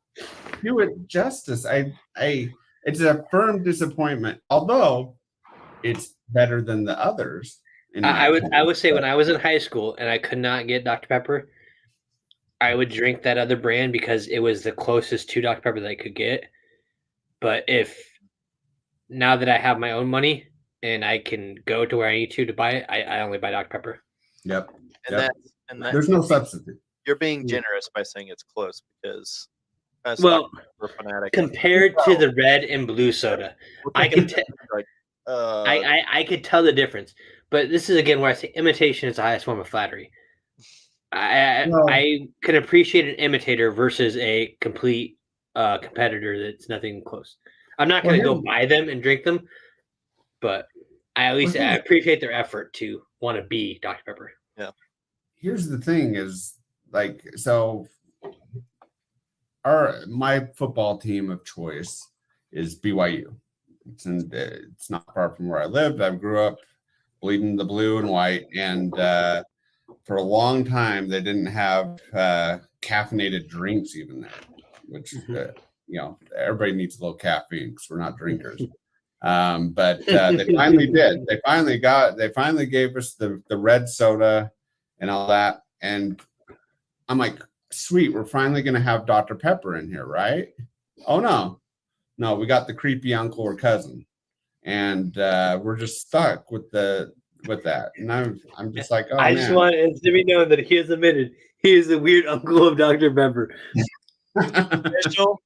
do it justice. It's a firm disappointment. Although it's better than the others. I would say when I was in high school and I could not get Dr. Pepper, I would drink that other brand because it was the closest to Dr. Pepper that I could get. But now that I have my own money and I can go to where I need to buy it, I only buy Dr. Pepper. Yep. And there's no substitute. You're being generous by saying it's close because we're fanatic. Compared to the red and blue soda, I can I could tell the difference. But this is again where I say imitation is the highest form of flattery. I can appreciate an imitator versus a complete competitor that's nothing close. I'm not going to go buy them and drink them, but I appreciate their effort to want to be Dr. Pepper. Yeah. Here's the thing is my football team of choice is BYU. It's not far from where I lived. I grew up bleeding the blue and white, and for a long time, they didn't have caffeinated drinks even there, which, everybody needs a little caffeine because we're not drinkers. But they finally did. They finally gave us the red soda and all that. And I'm like, sweet, we're finally going to have Dr. Pepper in here, right? Oh, no, we got the creepy uncle or cousin. And we're just stuck with the with that, and I'm just like, oh I man. just want it to be known that he has admitted he is the weird uncle of Dr. Pepper. Official.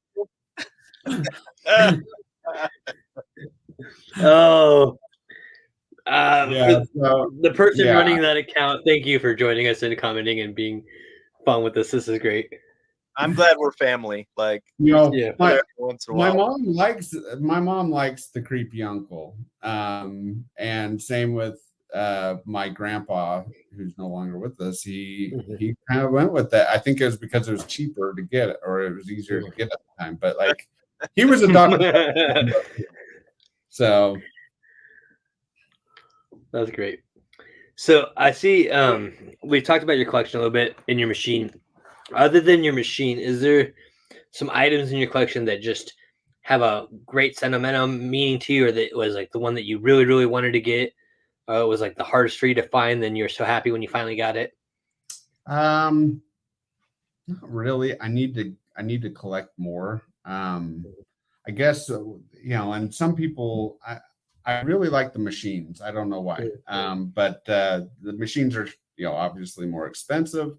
Oh, Yeah, so, the person yeah. running that account, thank you for joining us and commenting and being fun with us. This is great. I'm glad we're family. Like, yeah. My mom likes the creepy uncle, and same with my grandpa, who's no longer with us. He kind of went with that. I think it was because it was cheaper to get it, or it was easier to get at the time. But like, he was a doctor, so that's great. So I see we've talked about your collection a little bit in your machine. Other than your machine, is there some items in your collection that just have a great sentimental meaning to you, or that was like the one that you really, really wanted to get? It was like the hardest for you to find, then you're so happy when you finally got it? not really. I need to collect more. I guess, and some people, I really like the machines. I don't know why. But the machines are, obviously more expensive.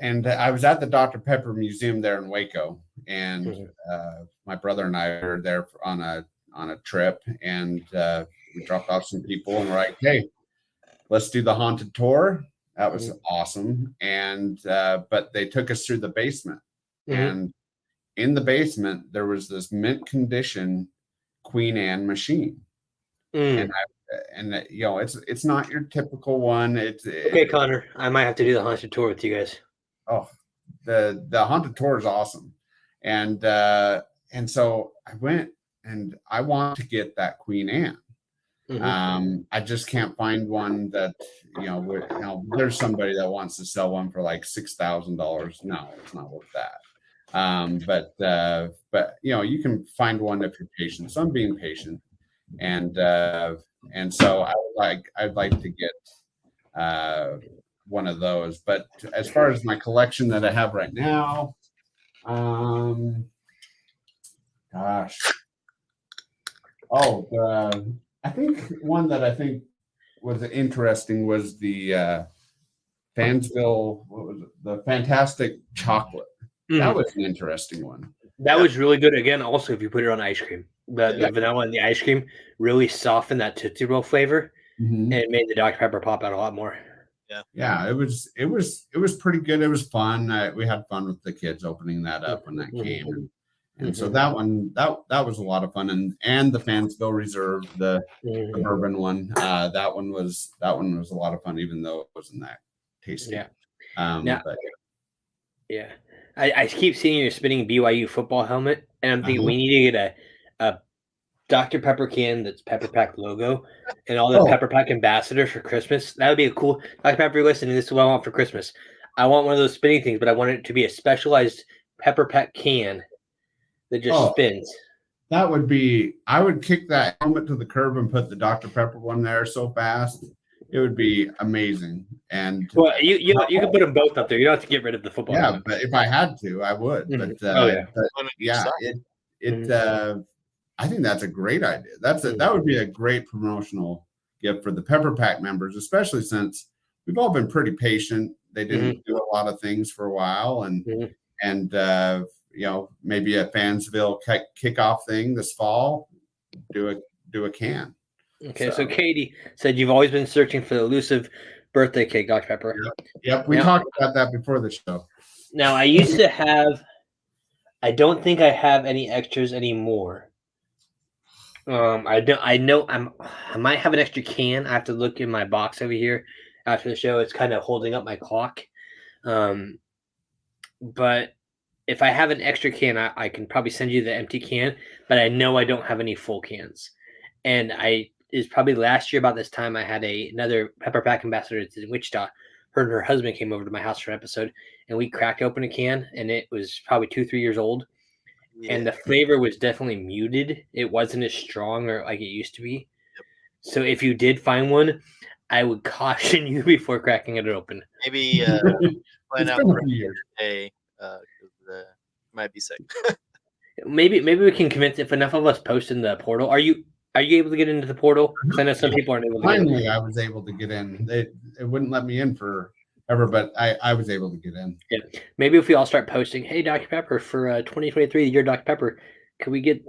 And I was at the Dr. Pepper Museum there in Waco, and my brother and I were there on a trip, and we dropped off some people, and we're like, hey, let's do the haunted tour. That was awesome. And but they took us through the basement, and in the basement there was this mint condition Queen Anne machine, and it's not your typical one. Okay, Konnor, I might have to do the haunted tour with you guys. Oh, the haunted tour is awesome, and so I went, and I want to get that Queen Anne. I just can't find one that there's somebody that wants to sell one for like $6,000. No, it's not worth that. But you can find one if you're patient. So I'm being patient, and so I'd like to get one of those. But as far as my collection that I have right now, I think one that I think was interesting was the Fansville, what was it? The Fantastic Chocolate. That was an interesting one. That was really good. Again, also if you put it on ice cream, the vanilla and the ice cream really softened that Tootsie Roll flavor, and it made the Dr. Pepper pop out a lot more. Yeah, it was pretty good. It was fun. We had fun with the kids opening that up when that came. And so that one, that was a lot of fun, and the Fansville Reserve, the bourbon one, that one was a lot of fun, even though it wasn't that tasty. I keep seeing you spinning BYU football helmet, and I'm thinking we need to get a Dr. Pepper can that's Pepper Pack logo, and all the Pepper Pack ambassadors for Christmas. That would be a cool. Dr. Pepper, listening, this is what I want for Christmas. I want one of those spinning things, but I want it to be a specialized Pepper Pack can that just spins. That would be, I would kick that helmet to the curb and put the Dr. Pepper one there so fast. It would be amazing. And you can put them both up there. You don't have to get rid of the football. Yeah, but if I had to, I would. But I think that's a great idea. That would be a great promotional gift for the Pepper Pack members, especially since we've all been pretty patient. They didn't do a lot of things for a while, and maybe a Fansville kickoff thing this fall, do a can. Okay, so Katie said you've always been searching for the elusive birthday cake, Dr. Pepper. Yep. We talked about that before the show. Now, I used to have, I don't think I have any extras anymore. I might have an extra can. I have to look in my box over here after the show. It's kind of holding up my clock. But if I have an extra can, I can probably send you the empty can, but I know I don't have any full cans. And it's probably last year about this time I had another Pepper Pack ambassador in Wichita. Her and her husband came over to my house for an episode, and we cracked open a can, and it was probably 2-3 years old. Yeah. And the flavor was definitely muted. It wasn't as strong or like it used to be. So if you did find one, I would caution you before cracking it open. Maybe plan out for a day. Might be sick. maybe we can convince if enough of us post in the portal. Are you Are you able to get into the portal? Because I know some people aren't able to. Finally, I was able to get in. It wouldn't let me in forever, but I was able to get in. Yeah, maybe if we all start posting, "Hey, Dr. Pepper, for 2023, the year Dr. Pepper, can we get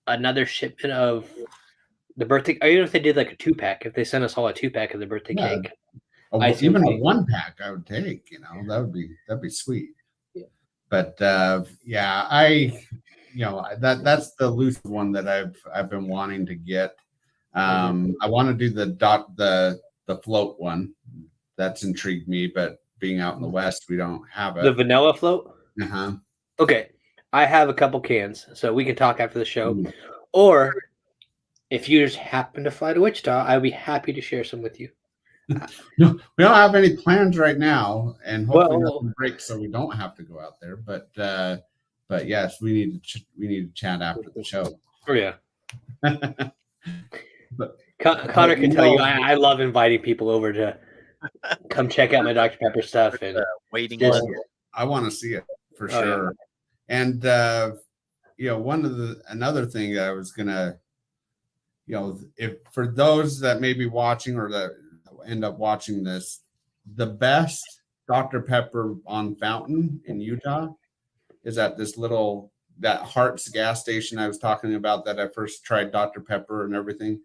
another shipment of the birthday?" Or even if they did like a 2-pack, if they sent us all a 2-pack of the birthday cake, even a 1-pack, I would take. That'd be sweet. Yeah. But that's the elusive one that I've been wanting to get. I want to do the float one. That's intrigued me, but being out in the West, we don't have it. The vanilla float? Uh-huh. Okay. I have a couple cans, so we can talk after the show. Or if you just happen to fly to Wichita, I'd be happy to share some with you. No, we don't have any plans right now, and hopefully nothing breaks so we don't have to go out there. But yes, we need to chat after the show. Oh yeah. But Konnor can tell you I love inviting people over to come check out my Dr. Pepper stuff and waiting. I want to see it for sure. Yeah. And another thing that I was gonna, if for those that may be watching or that end up watching this, the best Dr. Pepper on Fountain in Utah is at that Hart's gas station I was talking about that I first tried Dr. Pepper and everything.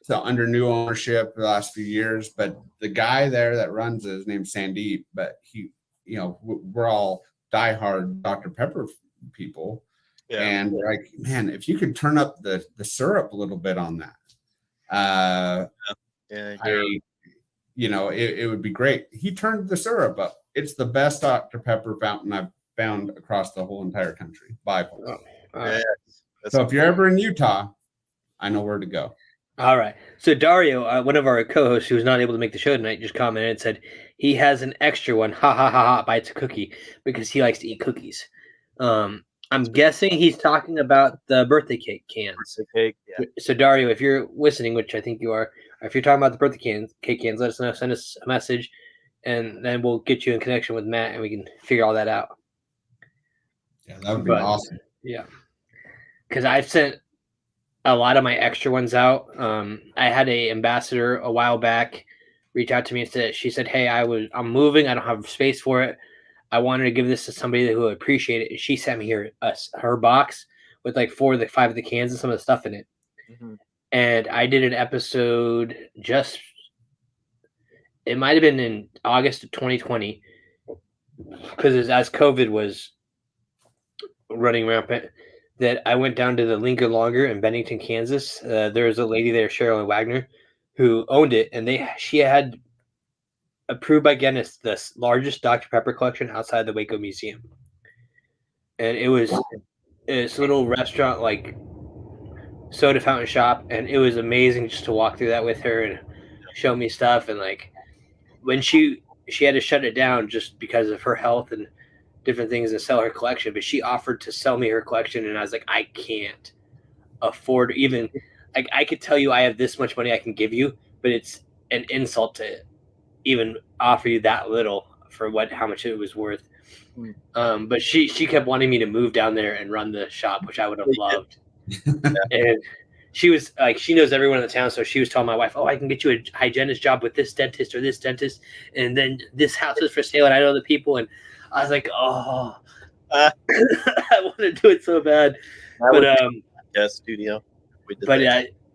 So under new ownership the last few years, but the guy there that runs it is named Sandeep, but he, we're all diehard Dr. Pepper people. Yeah. And we're like, man, if you could turn up the syrup a little bit on that, it would be great. He turned the syrup up. It's the best Dr. Pepper fountain I've found across the whole entire country by far. So if you're ever in Utah, I know where to go. All right. So Dario, one of our co-hosts who was not able to make the show tonight, just commented and said he has an extra one. Ha ha ha ha! Bites a cookie because he likes to eat cookies. I'm guessing he's talking about the birthday cake cans. Birthday cake, yeah. So Dario, if you're listening, which I think you are, or if you're talking about the birthday cake cans, let us know. Send us a message, and then we'll get you in connection with Matt, and we can figure all that out. Yeah, that would be awesome. Yeah, because I've sent a lot of my extra ones out. I had a ambassador a while back reach out to me and said, "Hey, I'm moving. I don't have space for it. I wanted to give this to somebody who would appreciate it." And she sent me her box with like 4 of the 5 of the cans and some of the stuff in it. Mm-hmm. And I did an episode it might have been in August of 2020, because as COVID was running rampant, that I went down to the Lincoln Longer in Bennington, Kansas. There was a lady there, Cheryl Wagner, who owned it, and she had approved by Guinness the largest Dr. Pepper collection outside the Waco Museum. And it was this little restaurant, like soda fountain shop, and it was amazing just to walk through that with her and show me stuff. And like when she had to shut it down just because of her health and different things and sell her collection, but she offered to sell me her collection, and I was like, I can't afford even, like, I could tell you I have this much money I can give you, but it's an insult to even offer you that little for how much it was worth. But she kept wanting me to move down there and run the shop, which I would have loved. And she was like, she knows everyone in the town, so she was telling my wife, "Oh, I can get you a hygienist job with this dentist or this dentist, and then this house is for sale, and I know the people." And I was like, "Oh, I want to do it so bad." But studio.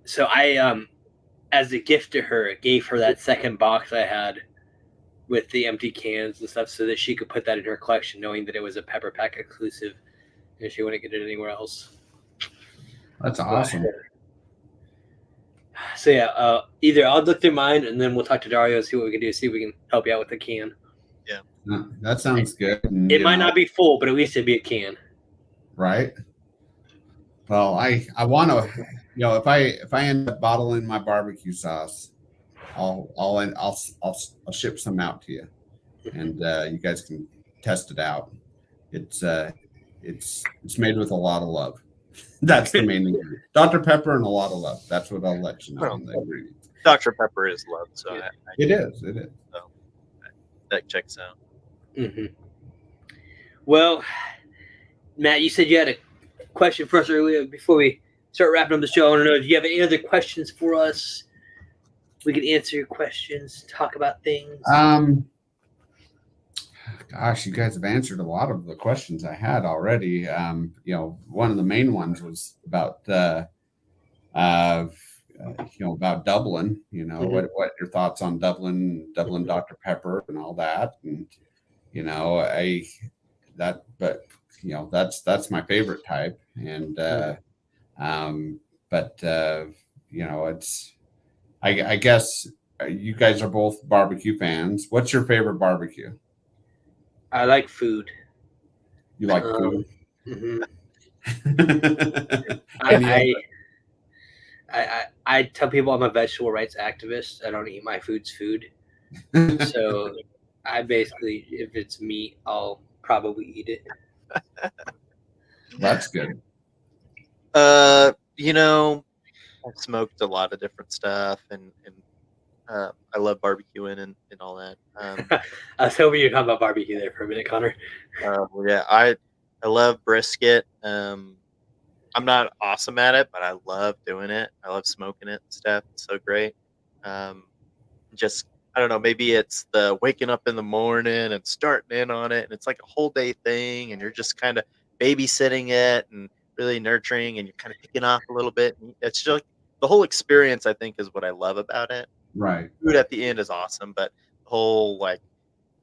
So I as a gift to her, gave her that second box I had with the empty cans and stuff, so that she could put that in her collection, knowing that it was a Pepper Pack exclusive, and she wouldn't get it anywhere else. That's awesome. So yeah, either I'll look through mine, and then we'll talk to Dario and see what we can do. See if we can help you out with the can. Yeah, that sounds good. And, it might not be full, but at least it'd be a can. Right. Well, I want to, if I end up bottling my barbecue sauce, I'll ship some out to you, and you guys can test it out. It's made with a lot of love. That's the main ingredient. Dr. Pepper and a lot of love. That's what I'll let you know on the ingredients. Dr. Pepper is love, so yeah. It is. So that checks out. Mm-hmm. Well, Matt, you said you had a question for us earlier before we start wrapping up the show. I want to know if you have any other questions for us. We can answer your questions, talk about things. Gosh, you guys have answered a lot of the questions I had already. One of the main ones was about about Dublin. What your thoughts on Dublin Dr. Pepper and all that, and that's my favorite type, and it's I guess you guys are both barbecue fans. What's your favorite barbecue? I like food. You like food? Mm-hmm. I tell people I'm a vegetable rights activist. I don't eat my food's food. So I basically, if it's meat, I'll probably eat it. That's good. I've smoked a lot of different stuff, and I love barbecuing and all that. I was hoping you were talking about barbecue there for a minute, Konnor. Yeah, I love brisket. I'm not awesome at it, but I love doing it. I love smoking it and stuff. It's so great. Just, I don't know, maybe it's the waking up in the morning and starting in on it, and it's like a whole day thing, and you're just kind of babysitting it and really nurturing, and you're kind of picking off a little bit. And it's just the whole experience, I think, is what I love about it. Right. Food at the end is awesome, but the whole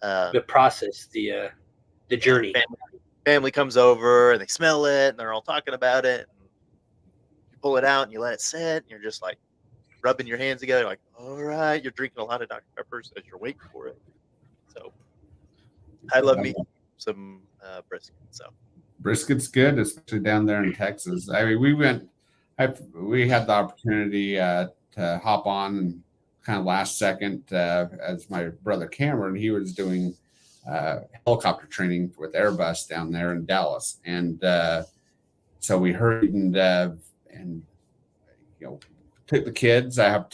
the process, the journey. Family comes over and they smell it and they're all talking about it. And you pull it out and you let it sit, and you're just like rubbing your hands together, like, all right, you're drinking a lot of Dr. Peppers as you're waiting for it. So I love me some brisket. So brisket's good, especially down there in Texas. I mean, we had the opportunity to hop on and kind of last second as my brother Cameron, he was doing helicopter training with Airbus down there in Dallas, and so we hurried and took the kids. I have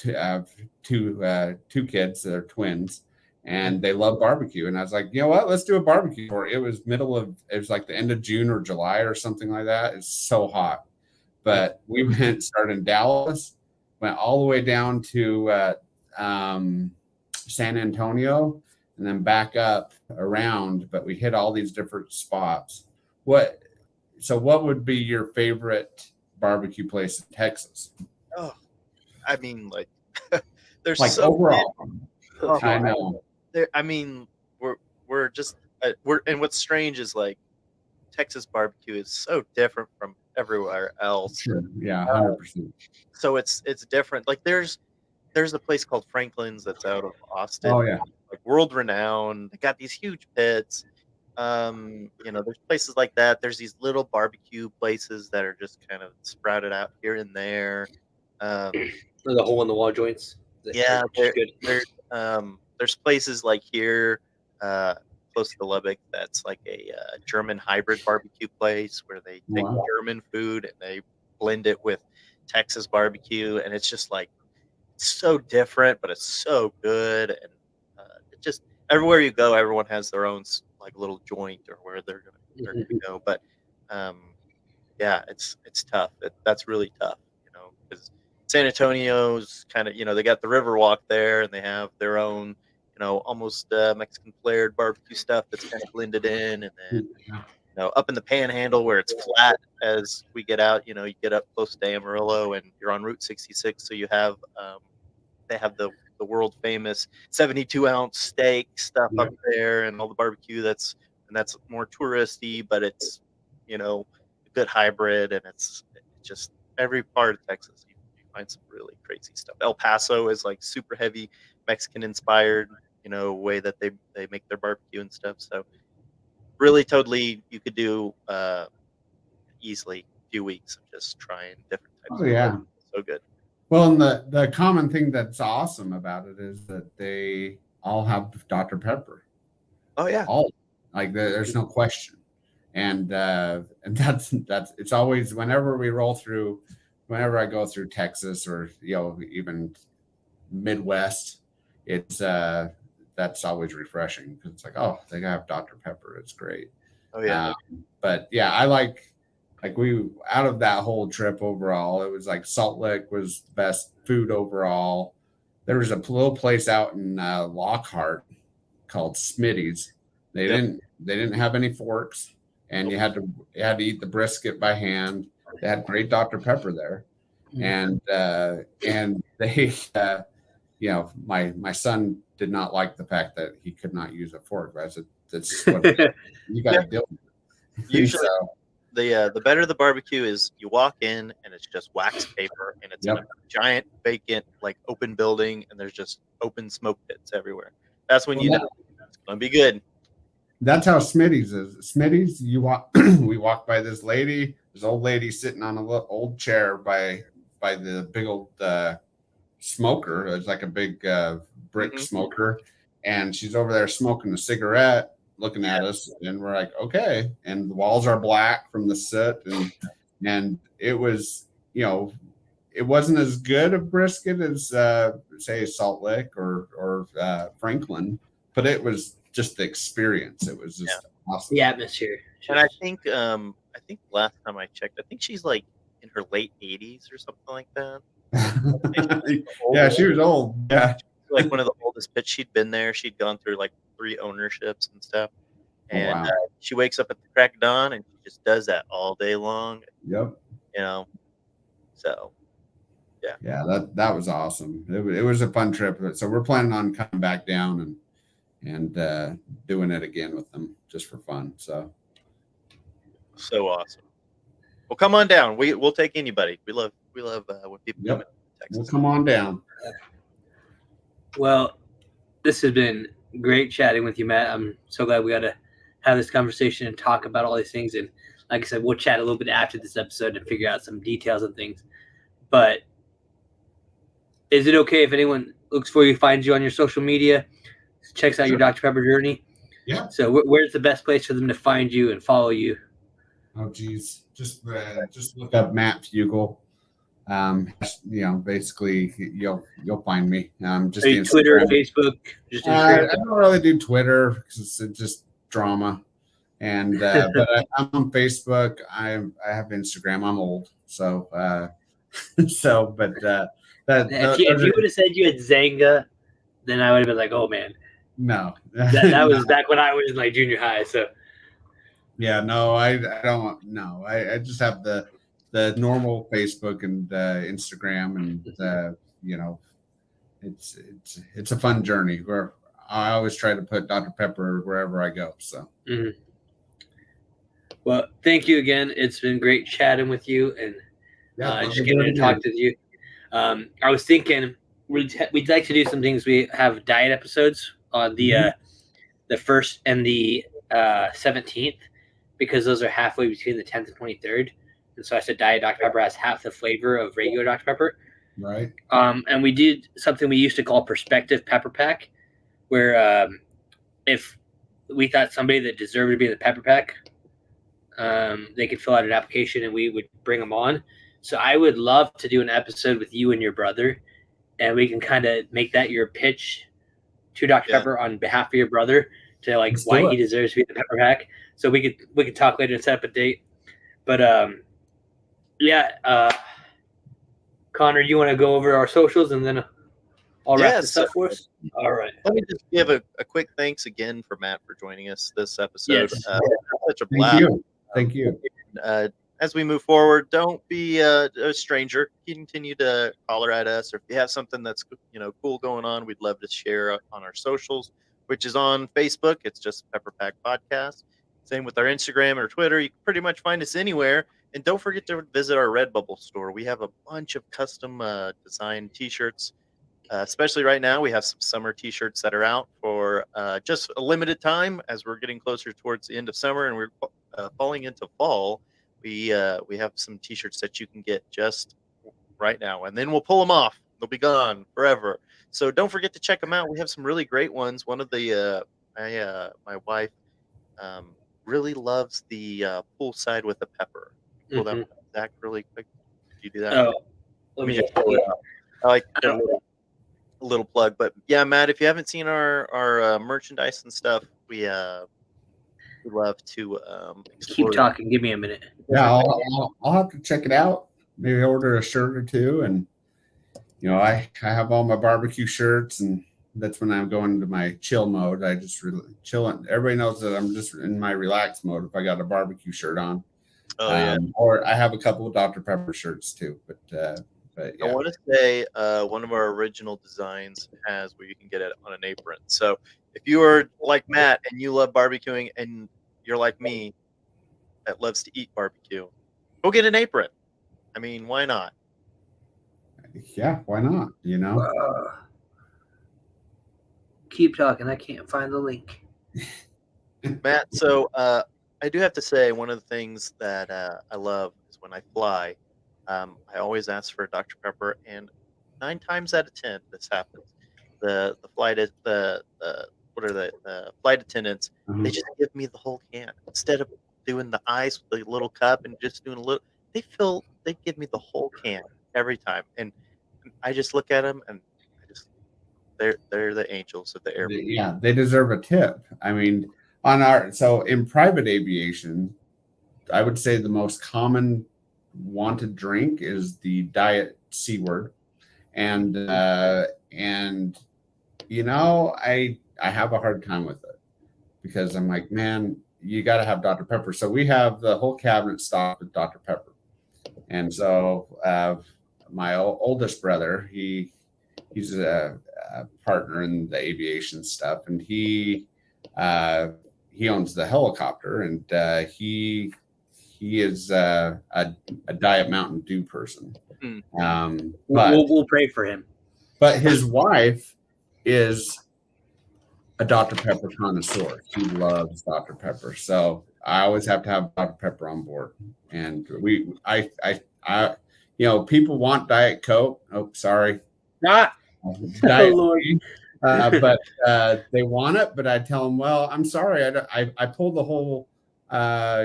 two kids that are twins, and they love barbecue. And I was like, you know what? Let's do a barbecue. Or it was like the end of June or July or something like that. It's so hot, but we started in Dallas, went all the way down to San Antonio, and then back up around. But we hit all these different spots. What would be your favorite barbecue place in Texas? Oh, I mean, there's like so overall. I know. I mean, we're just and what's strange is like Texas barbecue is so different from everywhere else. Sure. Yeah, 100%. So it's different. Like there's a place called Franklin's that's out of Austin. Oh yeah, like world renowned. They got these huge pits. There's places like that. There's these little barbecue places that are just kind of sprouted out here and there. The hole in the wall joints. Yeah, there's places like here, close to Lubbock, that's like a German hybrid barbecue place where they take German food and they blend it with Texas barbecue, and it's just like so different, but it's so good. And it just everywhere you go, everyone has their own like little joint or where they're gonna go. But yeah, it's tough. That's really tough, because San Antonio's kind of, they got the Riverwalk there, and they have their own, almost Mexican flared barbecue stuff that's kind of blended in. And then, up in the Panhandle where it's flat as we get out, you get up close to Amarillo and you're on Route 66. So you have, they have the world famous 72-ounce steak stuff up there, and all the barbecue that's more touristy, but it's, a good hybrid. And it's just every part of Texas. Find some really crazy stuff. El Paso is like super heavy Mexican inspired, way that they make their barbecue and stuff. So really totally you could do easily a few weeks of just trying different types of barbecue. So good. Well, and the common thing that's awesome about it is that they all have Dr. Pepper. Oh yeah. All like there's no question. And that's it's always whenever I go through Texas or even Midwest, it's that's always refreshing because it's like, oh, they have Dr. Pepper. It's great. Oh yeah. But yeah, I like like we out of that whole trip overall, it was like Salt Lick was the best food overall. There was a little place out in Lockhart called Smitty's. Yep. They didn't have any forks, and you had to eat the brisket by hand. They had great Dr. Pepper there, and they you know, my son did not like the fact that he could not use a fork. I said, "That's what you got to deal with." Usually, So, the better the barbecue is, you walk in and it's just wax paper, and it's in a giant vacant like open building, and there's just open smoke pits everywhere. That's when you know it's gonna be good. That's how Smitty's is. Smitty's, you walk, we walked by this old lady sitting on a little old chair by the big old smoker. It's like a big brick smoker, and she's over there smoking a cigarette, looking at us, and we're like, okay. And the walls are black from the soot, and it was, you know, it wasn't as good a brisket as say Salt Lick or Franklin, but it was just the experience. It was just awesome. The atmosphere. And I think last time I checked, I think she's like in her late 80s or something like that. Yeah, she was old. Yeah, like one of the oldest pits. She'd been there. She'd gone through like 3 ownerships and stuff. And she wakes up at the crack of dawn, and she just does that all day long. Yep. You know, so yeah. Yeah, that was awesome. It was a fun trip. So we're planning on coming back down and doing it again with them just for fun. So awesome. Well, come on down. We'll take anybody. We love when people come in Texas. We'll come on down. Well, this has been great chatting with you, Matt. I'm so glad we got to have this conversation and talk about all these things. And like I said, we'll chat a little bit after this episode and figure out some details and things. But is it okay if anyone looks for you, finds you on your social media, checks out your Dr. Pepper journey? Yeah. So where's the best place for them to find you and follow you? Oh, geez. Just look up Matt Fugel. You know, basically you'll find me. Just Twitter, Facebook. Just I don't really do Twitter because it's just drama. And but I'm on Facebook. I have Instagram. I'm old, so but if you would have said you had Zanga, then I would have been like, oh man. No, that was back when I was in like junior high. So yeah, no, I don't. No, I just have the normal Facebook and Instagram, and you know, it's a fun journey where I always try to put Dr. Pepper wherever I go. So, well, thank you again. It's been great chatting with you and just getting to talk to you. I was thinking we'd like to do some things. We have diet episodes on the 1st and the 17th, because those are halfway between the 10th and 23rd. And so I said Diet Dr. Pepper has half the flavor of regular Dr. Pepper. Right. And we did something we used to call Perspective Pepper Pack, where if we thought somebody that deserved to be in the Pepper Pack, they could fill out an application and we would bring them on. So I would love to do an episode with you and your brother, and we can kind of make that your pitch to Dr. Pepper on behalf of your brother to like why he deserves to be in the Pepper Pack. So we could talk later and set up a date. But Konnor, you want to go over our socials and then I'll wrap this up for us? All right. Let me just give a quick thanks again for Matt for joining us this episode. Yes. Such a blast. Thank you. As we move forward, don't be a stranger. Continue to holler at us, or if you have something that's cool going on, we'd love to share on our socials, which is on Facebook. It's just Pepper Pack Podcast. Same with our Instagram or Twitter. You can pretty much find us anywhere. And don't forget to visit our Redbubble store. We have a bunch of custom designed T-shirts. Especially right now, we have some summer T-shirts that are out for just a limited time as we're getting closer towards the end of summer and we're falling into fall. We have some T-shirts that you can get just right now, and then we'll pull them off. They'll be gone forever. So don't forget to check them out. We have some really great ones. One of the my wife really loves the poolside with a pepper. Pull that back really quick. Did you do that? Oh, let me just pull it up. I like a little plug, but yeah, Matt, if you haven't seen our merchandise and stuff, we would love to keep talking. Give me a minute. Yeah, I'll have to check it out. Maybe order a shirt or two, and I have all my barbecue shirts, and that's when I'm going into my chill mode. I just really chilling. Everybody knows that I'm just in my relaxed mode if I got a barbecue shirt on. Oh yeah. Or I have a couple of Dr. Pepper shirts too, but yeah. I want to say one of our original designs has where you can get it on an apron. So if you are like Matt and you love barbecuing and you're like me that loves to eat barbecue, go get an apron. I mean, why not? Yeah, why not? Keep talking. I can't find the link. Matt, so I do have to say one of the things that I love is when I fly, I always ask for a Dr. Pepper, and 9 times out of 10 this happens. The flight the flight attendants, they just give me the whole can instead of doing the ice with the little cup and just doing a little. They give me the whole can every time, and I just look at them and they're the angels of the airport. Yeah, they deserve a tip. I mean, so in private aviation, I would say the most common wanted drink is the Diet C word, and I have a hard time with it because I'm like, man, you got to have Dr. Pepper. So we have the whole cabinet stocked with Dr. Pepper, and so my oldest brother, he's a partner in the aviation stuff, and he owns the helicopter, and he is a Diet Mountain Dew person. But we'll pray for him. But his wife is a Dr. Pepper connoisseur. She loves Dr. Pepper, so I always have to have Dr. Pepper on board. And people want Diet Coke. Oh, sorry. Not. Diet but they want it, but I tell them, well, I'm sorry, I pulled the whole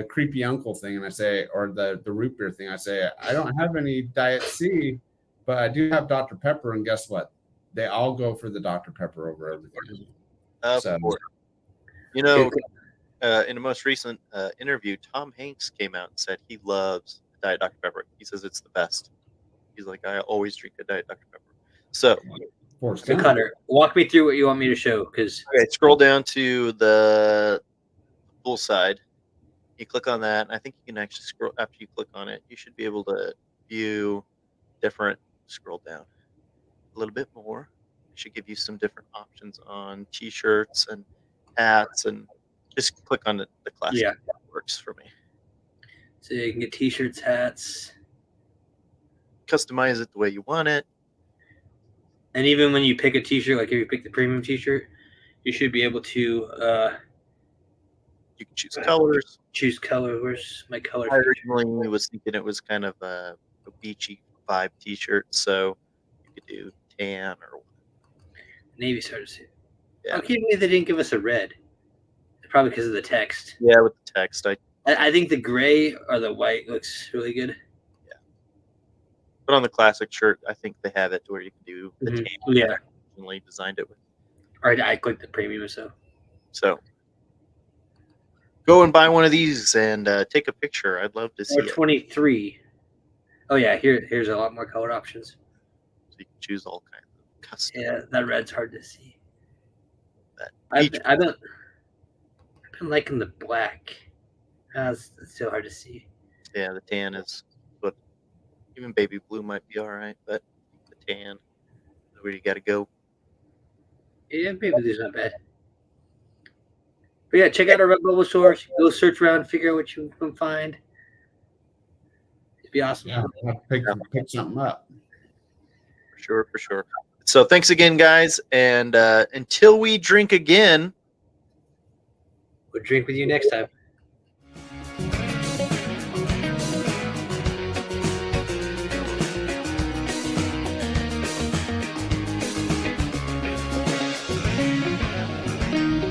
creepy uncle thing, and I say, or the root beer thing, I say, I don't have any Diet C, but I do have Dr. Pepper, and guess what? They all go for the Dr. Pepper over everything. Of course. In the most recent interview, Tom Hanks came out and said he loves Diet Dr. Pepper. He says it's the best. He's like, I always drink a Diet Dr. Pepper. So Konnor, walk me through what you want me to show. Okay, scroll down to the full side. You click on that, and I think you can actually scroll after you click on it. You should be able to view different. Scroll down a little bit more. It should give you some different options on T-shirts and hats, and just click on the classic. Yeah, that works for me. So you can get T-shirts, hats, customize it the way you want it. And even when you pick a T-shirt, like if you pick the premium T-shirt, you should be able to. You can choose colors. Choose color. Where's my color? I originally was thinking it was kind of a beachy vibe T-shirt, so you could do tan or navy's hard to see. Yeah. How can they didn't give us a red? Probably because of the text. Yeah, with the text, I think the gray or the white looks really good. But on the classic shirt, I think they have it to where you can do the tan. Yeah. Originally designed it with. Or I clicked the premium So go and buy one of these and take a picture. I'd love to see it. 23. Oh yeah, here's a lot more color options. So you can choose all kinds of custom. Yeah, that red's hard to see. I've been liking the black. It's still hard to see. Yeah, the tan is what. Even baby blue might be all right, but the tan is where you got to go. Yeah, baby blue's not bad. But yeah, check out our Redbubble store. Go search around, figure out what you can find. It'd be awesome. Yeah, pick something up. For sure. So thanks again, guys. And until we drink again, we'll drink with you next time.